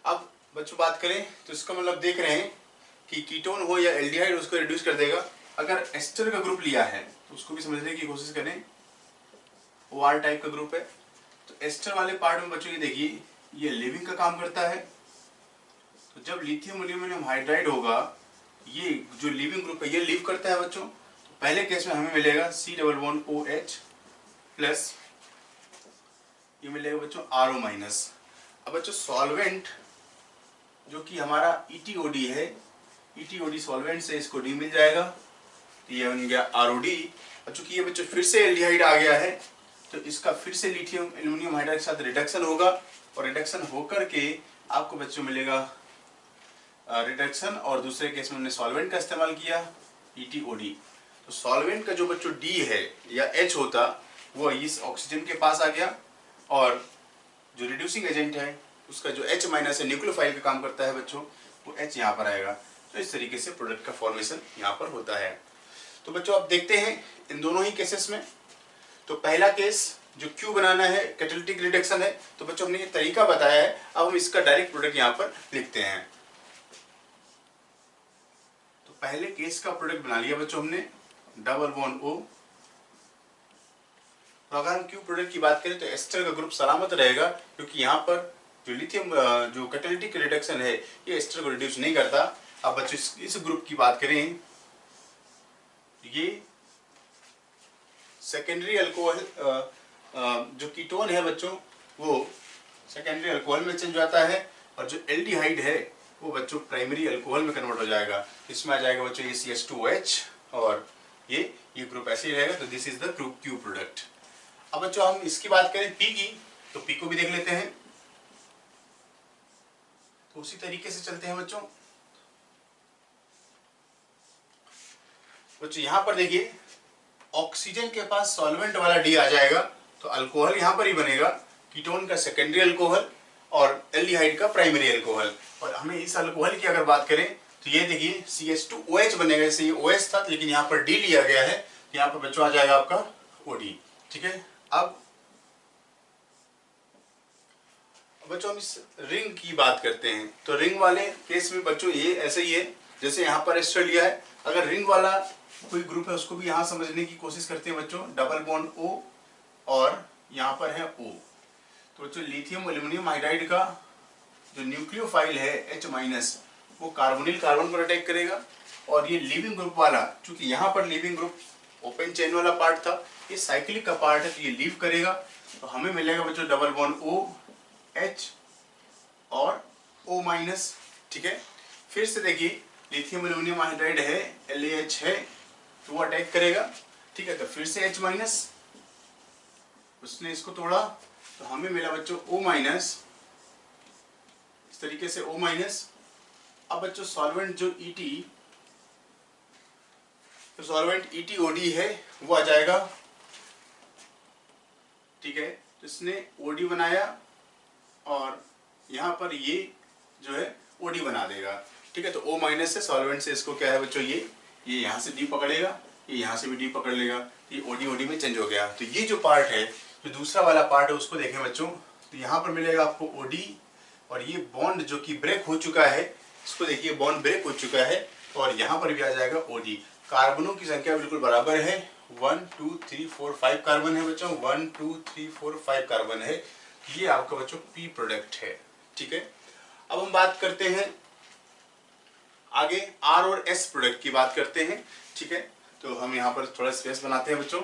B: अब बच्चों बात करें तो इसका मतलब देख रहे हैं कि कीटोन हो या एल्डिहाइड उसको रिड्यूस कर देगा। अगर एस्टर का ग्रुप लिया है तो उसको भी समझने की कोशिश करें, OR टाइप का ग्रुप है। तो एस्टर वाले पार्ट में बच्चों ये देखिए, ये लिविंग का काम करता है। तो जब लिथियम एल्युमिनियम हाइड्राइड होगा ये जो लीविंग ग्रुप है ये लीव करता है बच्चों, तो पहले केस में हमें मिलेगा C++OH प्लस ये मिलेगा बच्चों RO माइनस। अब बच्चों सॉल्वेंट जो कि हमारा ETOD है, ETOD सॉल्वेंट से इसको D मिल जाएगा, तो ये बन गया ROD। और चूंकि ये बच्चों फिर से एल्डिहाइड आ गया है तो इसका फिर से लिथियम एल्यूमिनियम हाइड्राइड के साथ रिडक्शन होगा, और रिडक्शन होकर के आपको बच्चों मिलेगा रिडक्शन, और दूसरे केस में हमने सॉल्वेंट का इस्तेमाल किया ETOD। तो सॉल्वेंट का जो बच्चों D है या H होता वो इस ऑक्सीजन के पास आ गया, और जो रिड्यूसिंग एजेंट है उसका जो H माइनस है न्यूक्लियोफाइल का काम करता है बच्चों, वो H यहाँ पर आएगा। तो इस तरीके से प्रोडक्ट का फॉर्मेशन यहाँ पर होता है। तो बच्चों आप देखते हैं इन दोनों ही केसेस में, तो पहला केस जो Q बनाना है कैटालिटिक रिडक्शन है, तो बच्चों हमने ये तरीका बताया है, अब हम इसका डायरेक्ट प्रोडक्ट यहाँ पर लिखते हैं। तो पहले केस का प्रोडक्ट बना लिया बच्चों हमने डबल बॉन्ड O। तो अगर हम Q प्रोडक्ट की बात करें तो एस्टर का ग्रुप सलामत रहेगा, क्योंकि यहाँ पर जो लिथियम जो कैटालिटिक रिडक्शन है ये एस्टर को रिड्यूस नहीं करता। अब बच्चों इस ग्रुप की बात करें, ये सेकेंडरी अल्कोहल जो कीटोन है बच्चों वो सेकेंडरी अल्कोहल में चेंज होता है, और जो एल्डिहाइड है वो बच्चों प्राइमरी अल्कोहल में कन्वर्ट हो जाएगा। इसमें आ जाएगा बच्चों ये CH2OH, और ये ग्रुप ऐसे ही रहेगा। तो this is the group Q product. अब बच्चों हम इसकी बात करें P की, तो P को भी देख लेते हैं। तो उसी तरीके से चलते हैं बच्चों। यहाँ पर देखिए ऑक्सीजन के पास सॉल्वेंट वाला D आ जाएगा, तो अल्कोहल यहाँ पर ही बनेगा, कीटोन का सेकेंडरी अल्कोहल और एल्डिहाइड का प्राइमरी अल्कोहल। और हमें इस अल्कोहल की अगर बात करें तो ये देखिए CH2OH बनेगा, जैसे ये OH था लेकिन यहाँ पर D लिया गया है, तो यहाँ पर बच्चों आ जाएगा आपका OD। ठीक है, अब बच्चों हम इस रिंग की बात करते हैं। तो रिंग वाले केस में बच्चों ये ऐसे ही है जैसे यहाँ पर एस्टर लिया है। अगर रिंग वाला कोई ग्रुप है उसको भी यहाँ समझने की कोशिश करते हैं बच्चों, डबल बॉन्ड O और यहाँ पर है O। तो बच्चों लिथियम एल्यूमिनियम हाइड्राइड का जो न्यूक्लियोफाइल है H माइनस वो कार्बोनिल कार्बन पर अटैक करेगा, और ये लीविंग ग्रुप वाला, चूंकि यहाँ पर लीविंग ग्रुप ओपन चेन वाला पार्ट था, ये साइक्लिक का पार्ट है तो ये लीव करेगा। तो हमें मिलेगा बच्चों डबल बॉन्ड OH और O माइनस। ठीक है, फिर से देखिए लिथियम एल्यूमिनियम हाइड्राइड है LaH है तो वो अटैक करेगा। ठीक है, तो फिर से H माइनस, उसने इसको तोड़ा तो हमें मिला बच्चों O माइनस, इस तरीके से O माइनस। अब बच्चों सॉल्वेंट जो तो सॉल्वेंट ETOD है वो आ जाएगा। ठीक है, तो इसने OD बनाया और यहाँ पर ये जो है OD बना देगा। ठीक है, तो O माइनस से सॉल्वेंट से इसको क्या है बच्चों, ये यहाँ से D पकड़ेगा, ये यहाँ से भी D पकड़ लेगा, ये OD में चेंज हो गया। तो ये जो पार्ट है, जो दूसरा वाला पार्ट है उसको देखें बच्चों, तो यहाँ पर मिलेगा आपको OD, और ये बॉन्ड जो कि ब्रेक हो चुका है, इसको देखिए बॉन्ड ब्रेक हो चुका है, और यहाँ पर भी आ जाएगा OD। कार्बनों की संख्या बिल्कुल बराबर है, 1 2 3 4 5 कार्बन है बच्चों, 1 2 3 4 5 कार्बन है। ये आपका बच्चों P प्रोडक्ट है। ठीक है, अब हम बात करते हैं आगे R और S प्रोडक्ट की बात करते हैं। ठीक है, तो हम यहाँ पर थोड़ा स्पेस बनाते हैं बच्चों।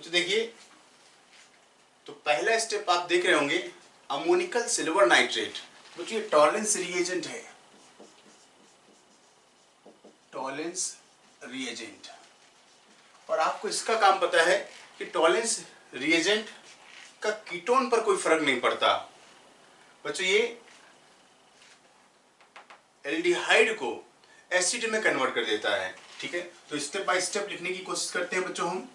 B: तो देखिए, तो पहला स्टेप आप देख रहे होंगे अमोनिकल सिल्वर नाइट्रेट, बच्चों ये टॉलेंस रिएजेंट है, टॉलेंस रिएजेंट। और आपको इसका काम पता है कि टॉलेंस रिएजेंट का कीटोन पर कोई फर्क नहीं पड़ता बच्चों, ये एल्डिहाइड को एसिड में कन्वर्ट कर देता है। ठीक है, तो स्टेप बाय स्टेप लिखने की कोशिश करते हैं बच्चों हम।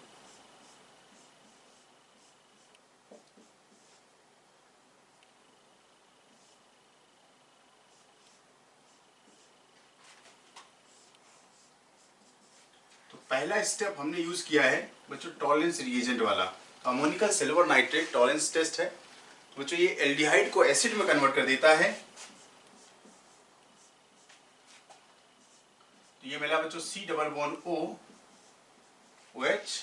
B: पहला स्टेप हमने यूज किया है बच्चों टॉलेंस रिएजेंट वाला, तो ammoniacal silver nitrate Tollens test है। तो बच्चों ये एल्डिहाइड को एसिड में कन्वर्ट कर देता है। तो ये मिला बच्चों C double bond O OH,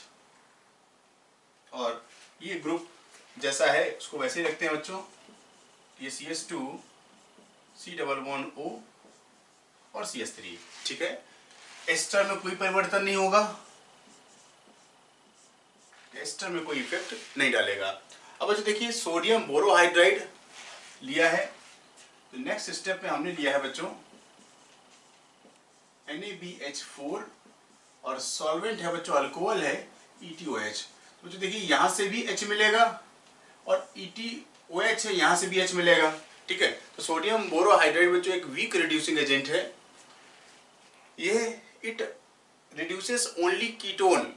B: और ये ग्रुप जैसा है उसको वैसे ही रखते हैं बच्चों। ये CH2 C double bond O और CH3, ठीक है। एस्टर में कोई परिवर्तन नहीं होगा, एस्टर में कोई इफेक्ट नहीं डालेगा। अब बच्चों देखिए सोडियम बोरोहाइड्राइड लिया है, तो नेक्स्ट स्टेप में हमने लिया है बच्चों NaBH4 और सॉल्वेंट है बच्चों अल्कोहल है ETOH। तो बच्चों देखिए यहां से भी H मिलेगा और ETOH है यहां से भी H मिलेगा, ठीक है। तो सोडियम बोरोहाइड्राइड बच्चों एक वीक रिड्यूसिंग एजेंट है, ये it reduces only ketone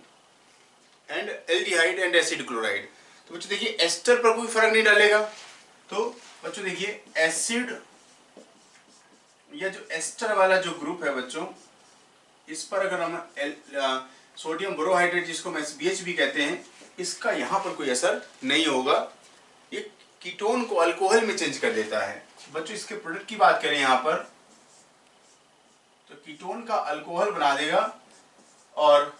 B: and aldehyde and acid chloride. तो बच्चों देखिए एस्टर पर कोई फर्क नहीं डालेगा। तो बच्चों देखिए एसिड या जो एस्टर वाला जो ग्रुप है बच्चों, इस पर अगर हम सोडियम बोरोहाइड्रेट जिसको हम SBH भी कहते हैं, इसका यहाँ पर कोई असर नहीं होगा, ये कीटोन को अल्कोहल में चेंज कर देता है। बच्चों इसके प्रोडक्ट की बात करें यहाँ पर, तो कीटोन का अल्कोहल बना देगा और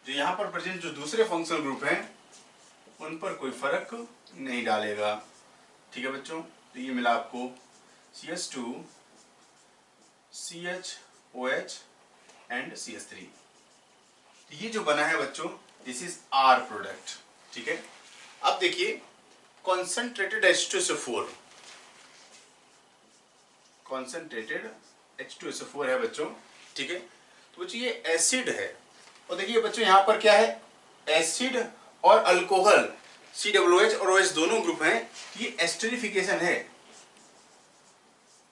B: जो यहाँ पर प्रेजेंट जो दूसरे फंक्शनल ग्रुप हैं उन पर कोई फर्क नहीं डालेगा, ठीक है बच्चों। तो ये मिला आपको CH2 CHOH एंड CH3। तो ये जो बना है बच्चों दिस इज आर प्रोडक्ट, ठीक है। अब देखिए कॉन्सेंट्रेटेड H2SO4, कॉन्सेंट्रेटेड H2SO4 है बच्चों, ठीक है। तो बच्चों ये एसिड है और देखिए बच्चों यहाँ पर क्या है, एसिड और अल्कोहल COOH और OH दोनों ग्रुप हैं, ये एस्टरिफिकेशन है,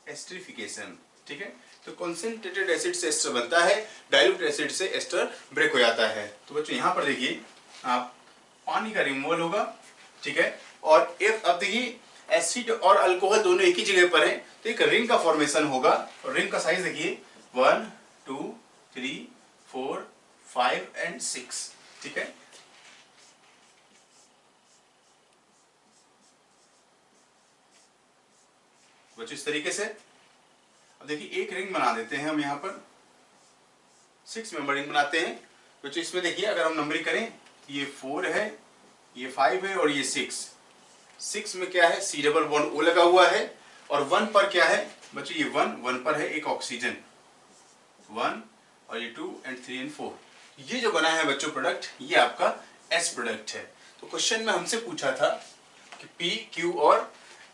B: एस्टरिफिकेशन, ठीक है। तो कॉन्सेंट्रेटेड एसिड से एस्टर बनता है, डाइल्यूट एसिड से एस्टर ब्रेक हो जाता है। तो बच्चों यहाँ पर देखिए आप पानी का रिमूवल होगा, ठीक है। और एक अब देखिए एसिड और अल्कोहल दोनों एक ही जगह पर हैं, तो एक रिंग का फॉर्मेशन होगा और रिंग का साइज देखिए 1 2 3 4 5 एंड 6, ठीक है। बच्चों इस तरीके से अब देखिए एक रिंग बना देते हैं हम यहाँ पर, 6 मेंबर रिंग बनाते हैं बच्चों। इसमें देखिए अगर हम नंबरिंग करें, ये 4 है, ये 5 है और ये 6 में क्या है C डबल बॉन्ड O लगा हुआ है और 1 पर क्या है बच्चों, ये 1 पर है एक ऑक्सीजन 1 और ये 2 एंड 3 एंड 4। ये जो बना है बच्चों प्रोडक्ट, ये आपका S प्रोडक्ट है। तो क्वेश्चन में हमसे पूछा था कि P Q और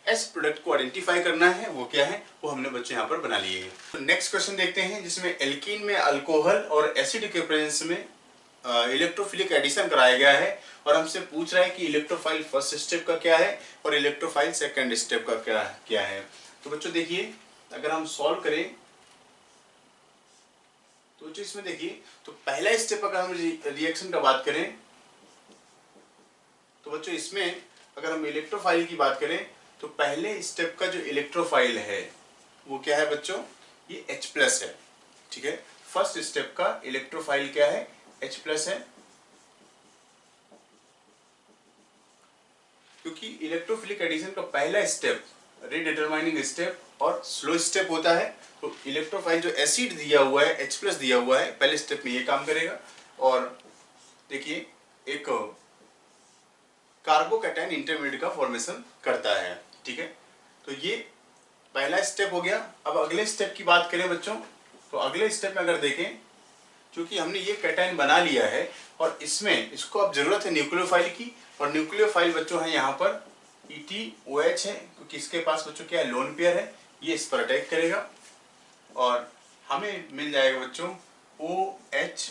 B: S प्रोडक्ट को आइडेंटिफाई करना है, वो क्या है वो हमने बच्चों यहाँ पर बना लिए हैं। तो नेक्स्ट क्वेश्चन देखते हैं जिसमें एल्कीन में अल्कोहल और एसिड के प्रेजेंस में इलेक्ट्रोफिलिक एडिशन कराया गया है और हमसे पूछ रहा है कि इलेक्ट्रोफाइल फर्स्ट स्टेप का क्या है और इलेक्ट्रोफाइल सेकंड स्टेप का क्या है। तो बच्चों देखिए अगर हम सॉल्व करें तो इसमें देखिए, तो पहला स्टेप अगर हम रिएक्शन का बात करें तो बच्चों इसमें अगर हम इलेक्ट्रोफाइल की बात करें तो पहले स्टेप का जो इलेक्ट्रोफाइल है वो क्या है बच्चों, ये H+ है, ठीक है। फर्स्ट स्टेप का इलेक्ट्रोफाइल क्या है, H+ है, क्योंकि इलेक्ट्रोफिलिक एडिशन का पहला स्टेप रीडिटरमाइनिंग स्टेप और स्लो स्टेप होता है। तो इलेक्ट्रोफाइल जो एसिड दिया हुआ है H+ दिया हुआ है, पहले स्टेप में ये काम करेगा और देखिए एक कार्बोकैटायन इंटरमीडिएट का फॉर्मेशन करता है, ठीक है। तो ये पहला स्टेप हो गया। अब अगले स्टेप की बात करें बच्चों, तो अगले स्टेप में अगर देखें, क्योंकि हमने ये कैटायन बना लिया है और इसमें इसको अब जरूरत है न्यूक्लियोफाइल की, और न्यूक्लियोफाइल बच्चों है यहाँ पर ETOH है, क्योंकि इसके पास बच्चों क्या है लोन पेयर है, ये इस पर अटैक करेगा और हमें मिल जाएगा बच्चों OH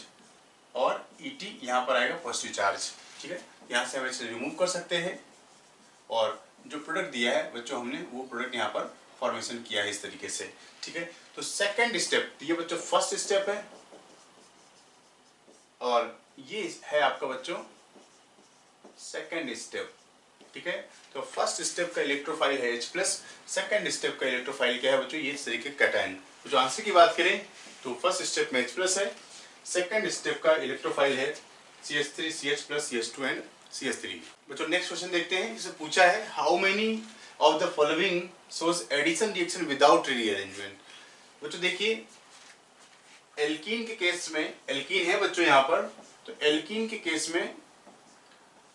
B: और ET यहाँ पर आएगा पॉजिटिव चार्ज, ठीक है। यहाँ से हम इसे रिमूव कर सकते हैं और जो प्रोडक्ट दिया है बच्चों हमने वो प्रोडक्ट यहाँ पर फॉर्मेशन किया है इस तरीके से, ठीक है। तो सेकंड स्टेप, ये बच्चों फर्स्ट स्टेप है और ये है आपका बच्चों सेकंड स्टेप, ठीक है। तो फर्स्ट स्टेप का इलेक्ट्रोफाइल है H+, सेकंड स्टेप का इलेक्ट्रोफाइल क्या है बच्चों, ये इस तरीके का कैटायन। तो जो आंसर की बात करें तो फर्स्ट स्टेप में H+ है, सेकंड स्टेप का इलेक्ट्रोफाइल है CH3 CH+ CH2 and CH3। बच्चों नेक्स्ट क्वेश्चन देखते हैं, जिसे पूछा है how many of the following shows addition reaction without rearrangement. बच्चों देखिए एल्कीन के केस में, एल्कीन है बच्चों यहाँ पर, तो एल्कीन के केस में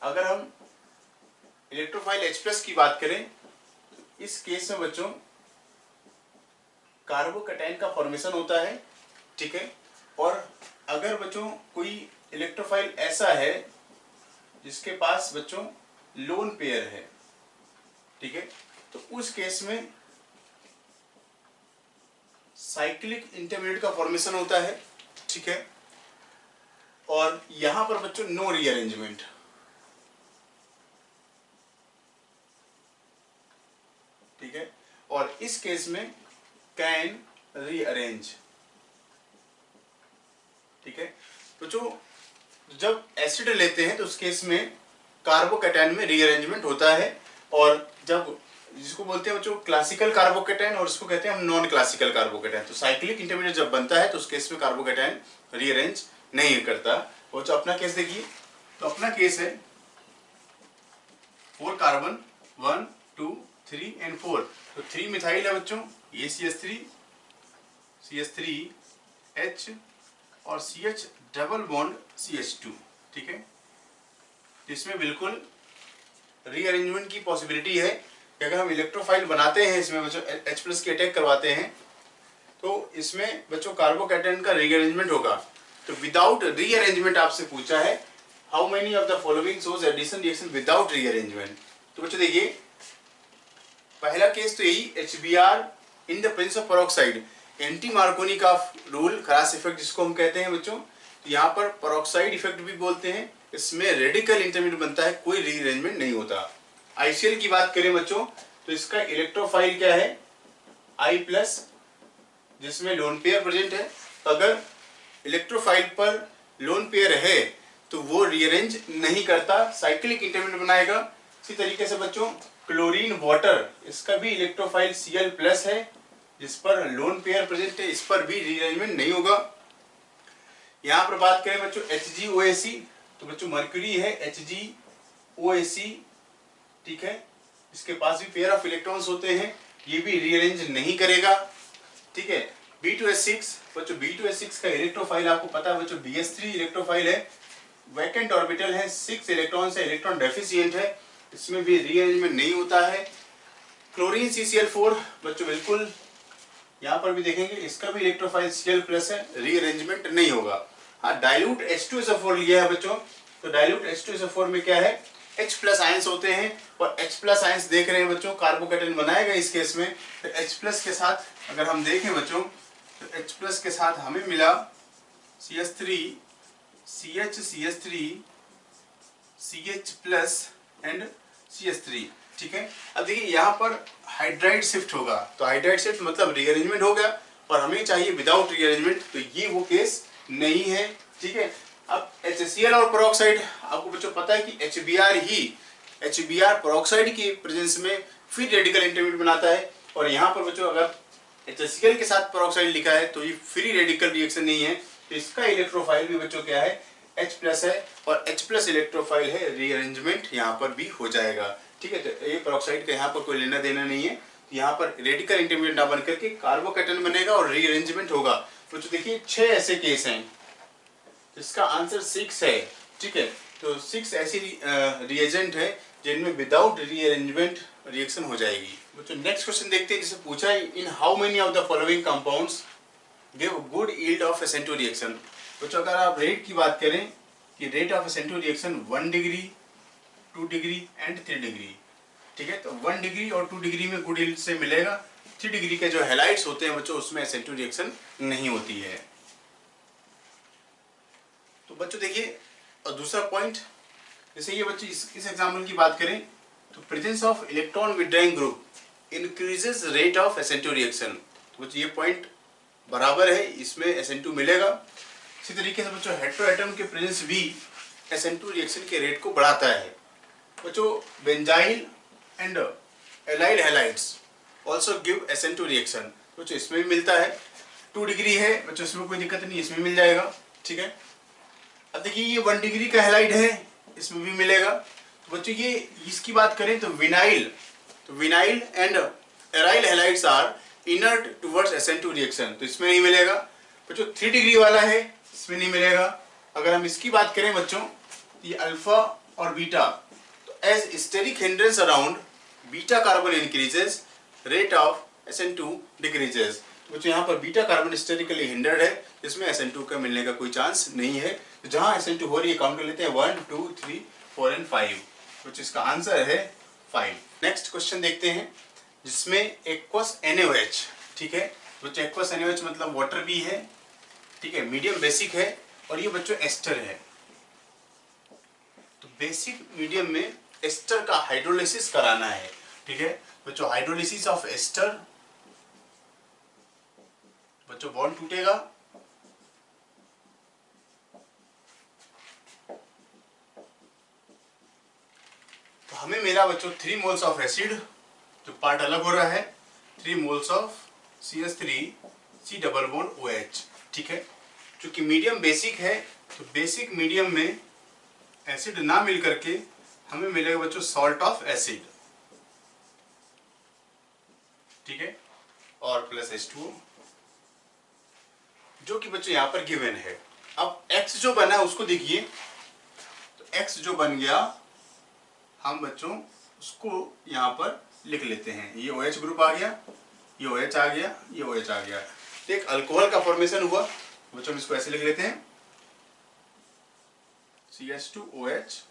B: अगर हम इलेक्ट्रोफाइल H+ की बात करें तो इस केस में बच्चों कार्बोकैटायन का फॉर्मेशन होता है, ठीक है। और अगर बच्चों कोई इलेक्ट्रोफाइल ऐसा है जिसके पास बच्चों लोन पेयर है, ठीक है, तो उस केस में साइक्लिक इंटरमीडिएट का फॉर्मेशन होता है, ठीक है। और यहां पर बच्चों नो रीअरेंजमेंट, ठीक है। और इस केस में कैन रीअरेंज, ठीक है। तो जो जब एसिड लेते हैं तो उस केस में कार्बोकैटायन में रीअरेंजमेंट होता है, और जब जिसको बोलते हैं बच्चों क्लासिकल कार्बोकैटायन, और इसको कहते हैं हम नॉन क्लासिकल कार्बोकैटायन। तो साइक्लिक इंटरमीडिएट जब बनता है तो उस केस में कार्बोकैटायन रीअरेंज नहीं करता। वो जो अपना केस देखिए, तो अपना केस है 4 कार्बन 1 2 3 एंड 4, तो 3 मिथाइल है बच्चों, ये CH3H और CH डबल बॉन्ड CH2, ठीक है। इसमें बिल्कुल रीअरेंजमेंट की पॉसिबिलिटी है कि अगर हम इलेक्ट्रोफाइल बनाते हैं इसमें बच्चों H+ की अटैक करवाते हैं तो इसमें बच्चों कार्बोकैटायन का रीअरेंजमेंट होगा। तो विदाउट रीअरेंजमेंट आपसे पूछा है how many of the following shows addition reaction without rearrangement. तो बच्चों देखिए पहला केस तो यही HBr in the presence of peroxide, anti Markovnikov का रूल, क्रास इफेक्ट जिसको हम कहते हैं बच्चों। तो यहाँ पर पेरोक्साइड इफेक्ट भी बोलते हैं, इसमें रेडिकल इंटरमीडिएट बनता है, कोई रीअरेंजमेंट नहीं होता। ICl की बात करें बच्चों तो इसका इलेक्ट्रोफाइल क्या है I+, जिसमें लोन पेयर प्रेजेंट है। अगर इलेक्ट्रोफाइल पर लोन पेयर है तो वो रीअरेंज नहीं करता, साइक्लिक इंटरमीडिएट बनाएगा। इसी तरीके से बच्चों क्लोरीन वाटर, इसका भी इलेक्ट्रोफाइल Cl+ है जिस पर लोन पेयर प्रेजेंट है, इस पर भी रीअरेंजमेंट नहीं होगा। यहाँ पर बात करें बच्चों HgOAc, तो बच्चों मर्क्यूरी है HgOAc, ठीक है, इसके पास भी पेयर ऑफ इलेक्ट्रॉन्स होते हैं, ये भी रीअरेंज नहीं करेगा, ठीक है। B2S6 बच्चों, B2S6 का इलेक्ट्रोफाइल आपको पता है बच्चों BS3 इलेक्ट्रोफाइल है, वैकेंट ऑर्बिटल है, 6 इलेक्ट्रॉन से इलेक्ट्रॉन डेफिशिएंट है, इसमें भी रीअरेंजमेंट नहीं होता है। क्लोरीन CCl4 बच्चों बिल्कुल यहाँ पर भी देखेंगे इसका भी इलेक्ट्रोफाइल Cl+ है, रीअरेंजमेंट नहीं होगा। हाँ, डाइल्यूट H2SO4 लिया है बच्चों, तो डाइल्यूट H2SO4 में क्या है H+ आयंस होते हैं, और H+ आयंस देख रहे हैं बच्चों कार्बोकैटायन बनाएगा इस केस में। तो H+ के साथ अगर हम देखें बच्चों तो H+ के साथ हमें मिला CH3 CH CH+ and CH3, ठीक है। अब देखिए यहाँ पर हाइड्राइड शिफ्ट होगा, तो हाइड्राइड शिफ्ट मतलब रीअरेंजमेंट हो गया, और हमें चाहिए विदाउट रीअरेंजमेंट, तो ये वो केस नहीं है, ठीक है। अब HCl और पेरोक्साइड, आपको बच्चों पता है कि HBr पेरोक्साइड की प्रेजेंस में फिर रेडिकल इंटरमीडिएट बनाता है, और यहाँ पर बच्चों अगर HCl के साथ पेरोक्साइड लिखा है तो ये फ्री रेडिकल रिएक्शन नहीं है, तो इसका इलेक्ट्रोफाइल भी बच्चों क्या है H+ है, और H+ इलेक्ट्रोफाइल है, रीअरेंजमेंट यहाँ पर भी हो जाएगा, ठीक है। तो ये पेरोक्साइड का यहाँ पर कोई लेना देना नहीं है, तो यहाँ पर रेडिकल इंटरमीडिएट ना बनकर के कार्बोकैटायन बनेगा और रीअरेंजमेंट होगा। तो देखिए 6 ऐसे केस हैं, इसका आंसर 6 है, ठीक है। तो 6 ऐसी रिएजेंट है जिनमें विदाउट रीअरेंजमेंट रिएक्शन हो जाएगी। बच्चों नेक्स्ट क्वेश्चन देखते हैं, जिसे पूछा है in how many of the following compounds give good yield of SN2 reaction. बच्चों अगर आप रेट की बात करें कि rate of SN2 reaction 1 degree 2 degree and 3 degree, ठीक है। तो 1 डिग्री और 2 डिग्री में गुड यील्ड से मिलेगा, 3 डिग्री के जो हैलाइड्स होते हैं बच्चों उसमें SN2 रिएक्शन नहीं होती है। तो बच्चों देखिए और दूसरा पॉइंट, जैसे ये बच्चों इस एग्जाम्पल की बात करें तो presence of electron withdrawing group increases rate of SN2 reaction. तो बच्चों ये पॉइंट बराबर है, इसमें SN2 मिलेगा। इसी तरीके से बच्चों हेटेरोएटम के प्रेजेंस भी SN2 रिएक्शन के रेट को बढ़ाता है। बच्चों benzyl and allyl halides also give SN2 reaction, बच्चों इसमें भी मिलता है। 2 डिग्री है बच्चों, इसमें कोई दिक्कत नहीं, इसमें मिल जाएगा, ठीक है। अब देखिए ये 1 डिग्री का हैलाइड है, इसमें भी मिलेगा। तो बच्चों ये इसकी बात करें तो vinyl and aryl halides are inert towards SN2 reaction, तो इसमें नहीं मिलेगा। बच्चों 3 डिग्री वाला है, इसमें नहीं मिलेगा। अगर हम इसकी बात करें बच्चों, ये अल्फा और बीटा, तो as steric hindrance around beta carbon increases, rate of SN2 decreases. बच्चों यहाँ पर बीटा कार्बन स्टेरिकली हिंडर्ड है, इसमें SN2 का मिलने का कोई चांस नहीं है। तो जहाँ SN2 हो रही है काउंट कर लेते हैं 1 2 3 4 एंड 5, कुछ इसका आंसर है 5। नेक्स्ट क्वेश्चन देखते हैं जिसमें एक्वस NaOH, ठीक है बच्चों, एक्वस NaOH मतलब वाटर भी है, ठीक है, मीडियम बेसिक है, और ये बच्चों एस्टर है। तो बेसिक मीडियम में एस्टर का हाइड्रोलिसिस कराना है, ठीक है बच्चों, हाइड्रोलिसिस ऑफ एस्टर, बच्चों बॉन्ड टूटेगा, तो हमें मिला बच्चों 3 मोल्स ऑफ एसिड, जो पार्ट अलग हो रहा है, 3 moles of CH3C double bond OH, ठीक है। चूंकि मीडियम बेसिक है, तो बेसिक मीडियम में एसिड ना मिल करके हमें मिलेगा बच्चों सॉल्ट ऑफ एसिड, ठीक है, और प्लस H2O, जो कि बच्चों यहां पर गिवन है। अब X जो बना है उसको देखिए, तो X जो बन गया हम बच्चों उसको यहां पर लिख लेते हैं। ये OH ग्रुप आ गया, ये OH आ गया, ये OH आ गया, तो एक अल्कोहल का फॉर्मेशन हुआ। बच्चों हम इसको ऐसे लिख लेते हैं CH2OH,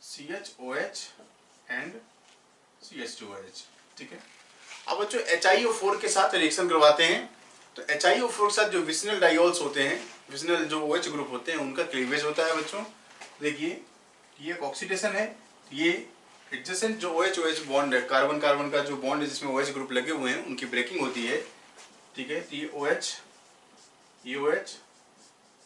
B: CHOH एंड CH2OH, ठीक है। अब बच्चों HiO4 के साथ रिएक्शन करवाते हैं, तो HiO4 के साथ जो विसिनल डाइऑल्स होते हैं, विसिनल जो OH ग्रुप होते हैं, उनका क्लीवेज होता है बच्चों। देखिए ये एक ऑक्सीडेशन है, ये एडजेसेंट जो OH-OH बॉन्ड है, कार्बन कार्बन का जो बॉन्ड है जिसमें OH ग्रुप लगे हुए हैं, उनकी ब्रेकिंग होती है, ठीक है। तो ये OH, ये OH,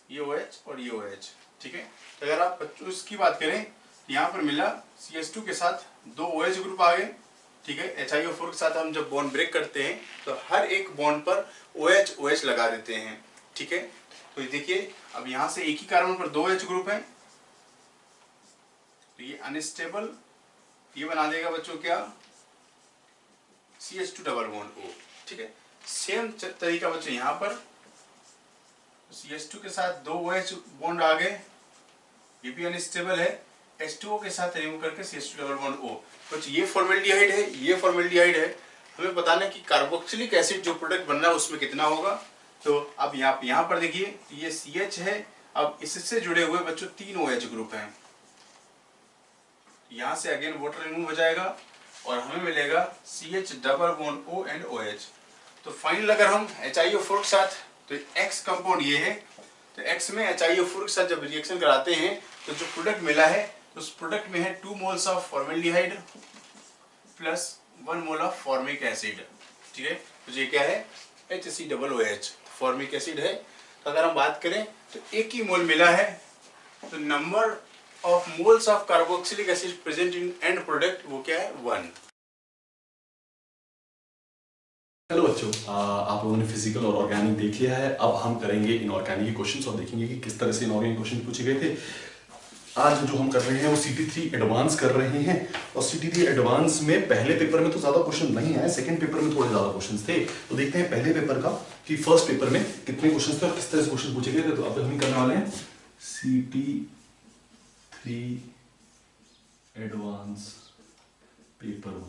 B: ये OH और ये OH, ठीक है। तो अगर आप बच्चों इसकी बात करें, यहाँ पर मिला CH2 के साथ 2 OH ग्रुप आ गए, ठीक है। HiO4 के साथ हम जब बॉन्ड ब्रेक करते हैं तो हर एक बॉन्ड पर OH-OH लगा देते हैं, ठीक है। तो देखिए अब यहाँ से एक ही कार्बन पर 2 OH ग्रुप हैं, तो ये अनस्टेबल, ये बना देगा बच्चों क्या, CH2 डबल बॉन्ड O, ठीक है। सेम तरीका बच्चों यहाँ पर CH2 के साथ 2 OH बॉन्ड आ गए, ये भी अनस्टेबल है, H2O के साथ रिमूव करके CH2 डबल बॉन्ड O। बच्चों ये फॉर्मेल्डिहाइड है, ये फॉर्मेल्डिहाइड है, हमें बताना है कि कार्बोक्सिलिक एसिड जो प्रोडक्ट बन रहा है उसमें कितना होगा। तो अब यहाँ पर देखिए ये CH है, अब इससे जुड़े हुए बच्चों 3 OH ग्रुप हैं, यहाँ से अगेन वाटर रिमूव हो जाएगा और हमें मिलेगा CH double bond O and OH। तो फाइनल अगर हम HiO4 के साथ, तो X कंपाउंड ये है, तो X में HiO4 के साथ जब रिएक्शन कराते हैं तो जो प्रोडक्ट मिला है, तो उस प्रोडक्ट में है 2 moles of formaldehyde plus 1 mole of formic acid, ठीक है। तो ये क्या है, HCOOH, फॉर्मिक एसिड है। तो अगर हम बात करें तो एक ही मोल मिला है, तो number of moles of carboxylic acid present in and product वो क्या है, 1।
C: हेलो बच्चों, आप लोगों ने फिजिकल और ऑर्गेनिक देख लिया है। अब हम करेंगे इनऑर्गेनिक के क्वेश्चंस और देखेंगे कि किस तरह से इनऑर्गेनिक क्वेश्चन पूछे गए थे। आज जो हम कर रहे हैं वो CT3 एडवांस कर रहे हैं, और CT3 एडवांस में पहले पेपर में तो ज्यादा क्वेश्चन नहीं आए, सेकंड पेपर में थोड़े ज्यादा क्वेश्चन थे। तो देखते हैं पहले पेपर का कि फर्स्ट पेपर में कितने क्वेश्चन थे और किस तरह से क्वेश्चन पूछे गए थे। तो अब हम करने वाले हैं CT3 एडवांस पेपर 1,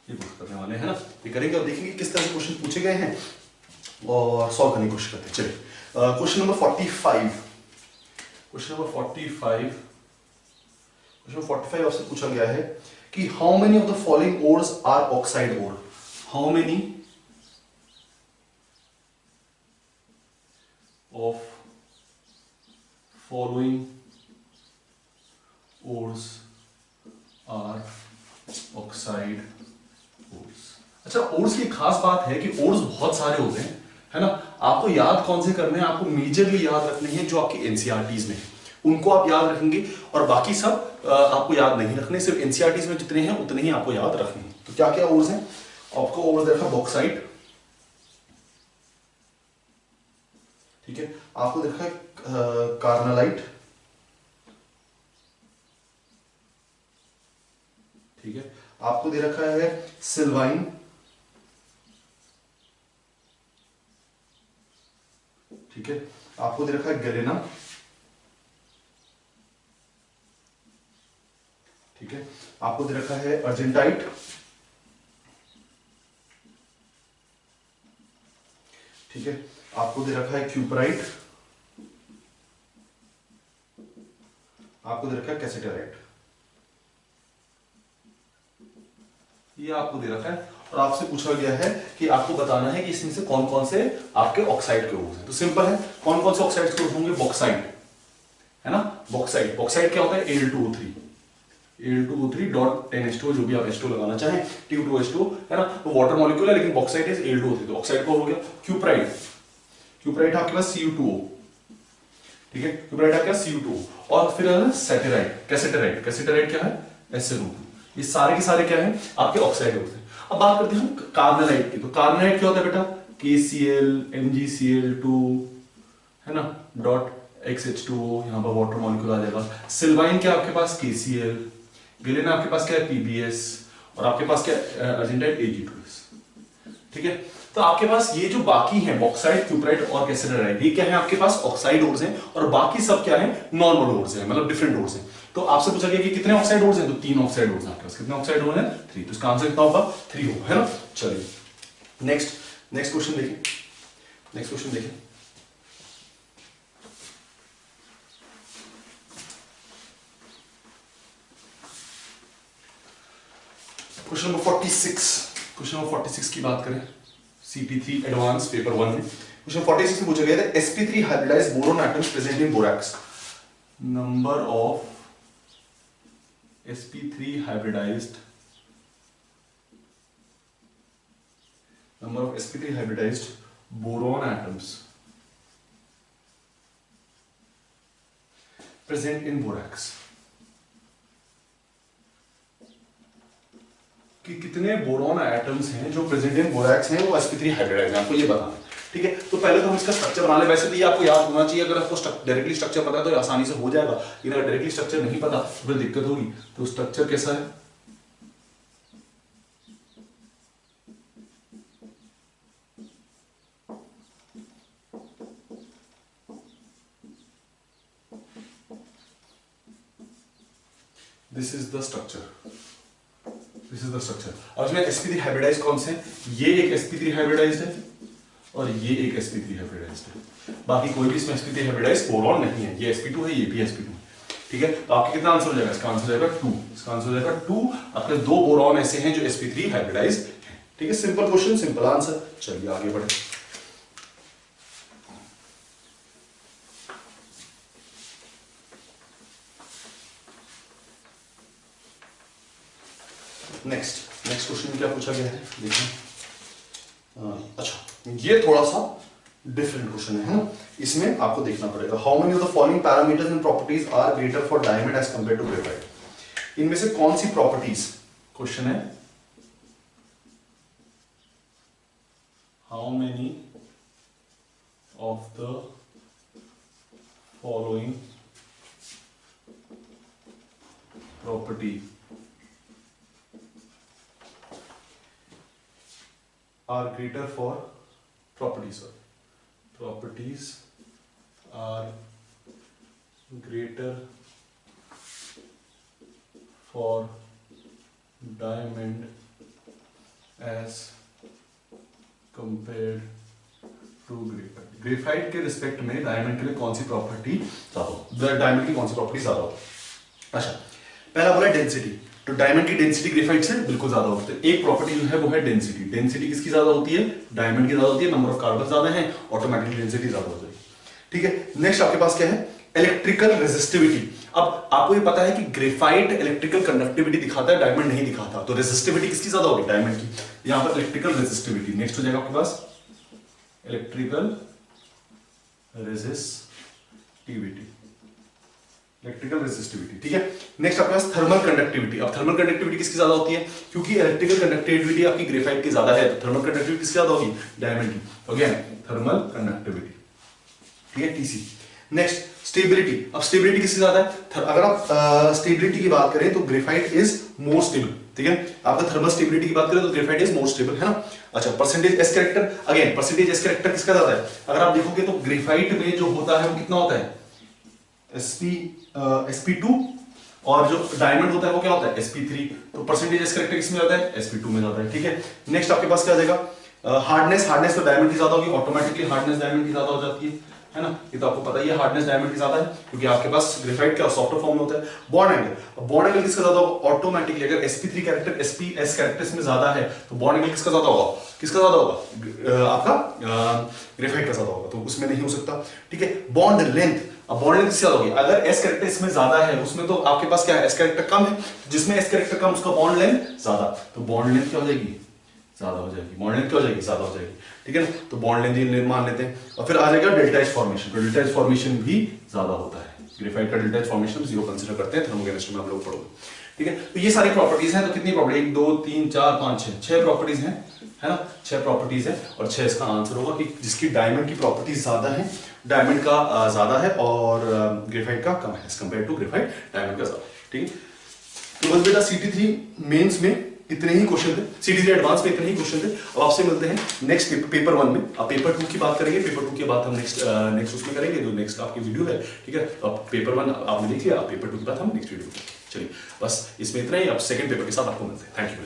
C: ये बुक करने वाले हैं ना, ये करेंगे और देखेंगे किस तरह से क्वेश्चन पूछे गए हैं और सॉल्व करने की कोशिश करते हैं। चलिए क्वेश्चन नंबर 45, क्वेश्चन नंबर 45 आपसे पूछा गया है कि how many of the following ores are oxide ore. How many of following ores are oxide ores. अच्छा, ओर्स की खास बात है कि ओर्स बहुत सारे होते हैं, है ना। आपको याद कौन से करने हैं, आपको मेजरली याद रखने हैं जो आपकी एनसीईआरटीज में, उनको आप याद रखेंगे, और बाकी सब आपको याद नहीं रखने, सिर्फ एनसीईआरटीज में जितने हैं उतने ही आपको याद रखने हैं। तो क्या क्या ओर्स हैं, आपको ओर्स देखा बॉक्साइट, ठीक है, आपको देखा है कार्नालाइट, ठीक है, आपको दे रखा है सिल्वाइन, ठीक है, आपको दे रखा है गैलेना, ठीक है, आपको दे रखा है अर्जेंटाइट, ठीक है, आपको दे रखा है क्यूपराइट, आपको दे रखा है कैसेटराइट, ये आपको दे रखा है और आपसे पूछा गया है कि आपको बताना है कि इसमें से कौन कौन से आपके ऑक्साइड के ग्रुप हैं। तो सिंपल है, कौन कौन से ऑक्साइड के ग्रुप होंगे? बॉक्साइट है ना, बॉक्साइट। बॉक्साइट क्या होता है? Al2O3, Al2O3.10H2, जो भी आप H2 लगाना चाहें, Tu2H2 है ना, तो वाटर मॉलिक्यूल है लेकिन बॉक्साइट इज Al2O3, तो ऑक्साइड को हो गया। क्यूपराइट, क्यूपराइट आपके पास Cu2O, ठीक है, क्यूपराइट आपके पास Cu2O। और फिर सेटेराइट, कैसेटराइट, कैसेटराइट क्या है? SnO2। ये सारे के सारे क्या है? आपके ऑक्साइड होते हैं। अब बात करते हैं कार्बोनाइट की। तो कार्बोनाइट क्या होता है बेटा? KCl, MgCl2 है ना, .XH2O, यहाँ पर वाटर मॉलिक्यूल आ जाएगा। सिल्वाइन क्या आपके पास? KCl। गिलेना आपके पास क्या है? PbS। और आपके पास क्या है? Argentite Ag2S। ठीक है, तो आपके पास ये जो बाकी हैं बॉक्साइट, क्यूपराइट और कैसेटराइट, ये क्या है? आपके पास ऑक्साइड ओर्स हैं और बाकी सब क्या है? नॉर्मल ओर्स हैं, मतलब डिफरेंट ओर्स हैं। तो आपसे पूछा गया कि कितने ऑक्साइड ओर्स हैं? तो 3 ऑक्साइड ओर्स हैं आपके पास। कितने ऑक्साइड ओर्स हैं? 3। तो इसका आंसर कितना होगा? 3 होगा, है ना। चलिए नेक्स्ट क्वेश्चन देखिए, नेक्स्ट क्वेश्चन देखिए। क्वेश्चन नंबर 46, क्वेश्चन नंबर 46 की बात करें CT3 एडवांस पेपर 1 में। क्वेश्चन 46 में पूछा गया था sp3 hybridized boron atoms present in borax, number of sp3 hybridized, number of sp3 hybridized boron atoms present in borax, कि कितने बोरॉन एटम्स हैं जो प्रेजेंट इन बोरैक्स हैं, वो sp3 हाइब्रिडाइज्ड हैं, आपको ये बताना है। ठीक है, तो पहले तो हम इसका स्ट्रक्चर बना ले। वैसे तो ये आपको याद होना चाहिए, अगर आपको डायरेक्टली स्ट्रक्चर पता है तो आसानी से हो जाएगा, लेकिन अगर डायरेक्टली स्ट्रक्चर नहीं पता तो फिर दिक्कत होगी। तो स्ट्रक्चर कैसा है? This is the structure, this is the structure. अब इसमें sp3 हाइब्रिडाइज्ड कौन से हैं? ये एक sp3 हाइब्रिडाइज्ड है और ये एक sp3 हाइब्रिडाइज्ड है। बाकी कोई भी इसमें sp3 हाइब्रिडाइज्ड बोरॉन नहीं है। ये sp2 है, ये भी sp2 है। ठीक है, तो आपके कितना आंसर हो जाएगा? इसका आंसर हो जाएगा 2। इसका आंसर हो जाएगा 2। आपके 2 बोरॉन ऐसे हैं जो sp3 हाइब्रिडाइज्ड हैं। ठीक है, सिंपल क्वेश्चन, सिंपल आंसर। चलिए आगे बढ़े। नेक्स्ट क्वेश्चन में क्या पूछा गया है देखिए। अच्छा, ये थोड़ा सा डिफरेंट क्वेश्चन है ना, इसमें आपको देखना पड़ेगा। How many of the following parameters and properties are greater for diamond as compare to graphite. इनमें से कौन सी प्रॉपर्टीज, क्वेश्चन है how many of the following property are greater for properties are greater for diamond as compared to graphite। Graphite के रिस्पेक्ट में डायमंड के लिए कौन सी प्रॉपर्टी ज्यादा हो, डायमंड की कौन सी प्रॉपर्टी ज्यादा हो? अच्छा, पहला बोला डेंसिटी। तो डायमंड की डेंसिटी ग्रेफाइट से बिल्कुल ज्यादा होती है। एक प्रॉपर्टी जो है वो है डेंसिटी। डेंसिटी किसकी ज्यादा होती है? डायमंड की ज्यादा होती है। नंबर ऑफ कार्बन ज्यादा है, ऑटोमेटिकली डेंसिटी ज्यादा हो जाएगी। ठीक है, नेक्स्ट आपके पास क्या है? Electrical resistivity. अब आपको ये पता है कि ग्रेफाइट इलेक्ट्रिकल कंडक्टिविटी दिखाता है, डायमंड नहीं दिखाता। तो रेजिस्टिविटी किसकी ज्यादा होगी? डायमंड की। यहां पर इलेक्ट्रिकल रेजिस्टिविटी। नेक्स्ट हो जाएगा आपके पास इलेक्ट्रिकल रेजिस्टिविटी, इलेक्ट्रिकल रेजिस्टिविटी। ठीक है, नेक्स्ट आपके पास थर्मल कंडक्टिविटी। अब थर्मल कंडक्टिविटी किसकी ज्यादा होती है? क्योंकि इलेक्ट्रिकल कंडक्टिविटी आपकी ग्रेफाइट की ज्यादा है, तो थर्मल कंडक्टिविटी किसकी ज्यादा होगी? डायमंड की। Again thermal conductivity. ठीक है, TC। नेक्स्ट स्टेबिलिटी, अब स्टेबिलिटी किससे ज्यादा है? अगर आप स्टेबिलिटी की बात करें तो ग्रेफाइट इज मोर स्टेबल, ठीक है। आपका थर्मल स्टेबिलिटी की बात करें तो ग्रेफाइट इज मोर स्टेबल, है ना। अच्छा, percentage S character, again percentage S character किसका ज्यादा है? अगर आप देखोगे तो ग्रेफाइट में जो होता है वो कितना होता है? sp2, और जो डायमंड होता है वो क्या होता है? sp3। तो परसेंटेज एस कैरेक्टर किसमें जाता है? sp2 में जाता है, ठीक है। नेक्स्ट आपके पास क्या आ जाएगा? हार्डनेस, हार्डनेस तो डायमंड की ज्यादा होगी, ऑटोमेटिकली हार्डनेस डायमंड की ज्यादा हो जाती है ना। ये तो आपको पता ही है, हार्डनेस डायमंड की ज्यादा है क्योंकि आपके पास ग्रेफाइट क्या सॉफ्टर फॉर्म में होता है। बॉन्ड एंगल, बॉन्ड एंगल किसका ज्यादा होगा? ऑटोमेटिकली अगर sp3 कैरेक्टर sps कैरेक्टर्स में ज्यादा है तो बॉन्ड एंगल किसका ज्यादा होगा? किसका ज्यादा होगा? आपका ग्रेफाइट का ज्यादा होगा, तो उसमें नहीं हो सकता, ठीक है। बॉन्ड लेंथ, अब बॉन्ड लेंथ किससे ज्यादा होगी? अगर एस कैरेक्टर इसमें ज्यादा है, उसमें तो आपके पास क्या है? एस कैरेक्टर कम है, जिसमें एस कैरेक्टर कम उसका बॉन्ड लेंथ ज्यादा, तो बॉन्ड लेंथ क्या हो जाएगी? ज्यादा हो जाएगी। बॉन्ड लेंथ क्या हो जाएगी? ज्यादा हो जाएगी, ठीक है ना। तो बॉन्ड लेंथ मान लेते हैं, और फिर आ जाएगा डेल्टा एच फॉर्मेशन, तो डेल्टा एच फॉर्मेशन भी ज्यादा होता है। ग्रेफाइट का डेल्टा एच फॉर्मेशन 0 कंसीडर करते हैं, थर्मोकेमिस्ट्री में हम लोग पढ़ोगे, ठीक है। तो ये सारी प्रॉपर्टीज हैं, तो कितनी प्रॉपर्टी? 1 2 3 4 5 6 प्रॉपर्टीज हैं, है ना। 6 प्रॉपर्टीज है, और 6 इसका आंसर होगा कि जिसकी डायमंड की प्रॉपर्टीज ज्यादा है, डायमंड का ज्यादा है और ग्रेफाइट का कम है as compare to graphite, diamond का ज्यादा, ठीक है। तो बस बेटा CT3 मेंस में इतने ही क्वेश्चन थे, CT3 एडवांस में इतने ही क्वेश्चन थे। अब आपसे मिलते हैं नेक्स्ट पेपर 1 में। अब पेपर 2 की बात करेंगे, पेपर 2 के बाद हम नेक्स्ट उसमें करेंगे जो नेक्स्ट आपकी वीडियो है, ठीक है। अब पेपर 1 आपने देख लिया, अब पेपर 2 के बाद हम नेक्स्ट वीडियो करेंगे। चलिए बस इसमें इतना ही, अब सेकंड पेपर के साथ आपको मिलते हैं। Thank you.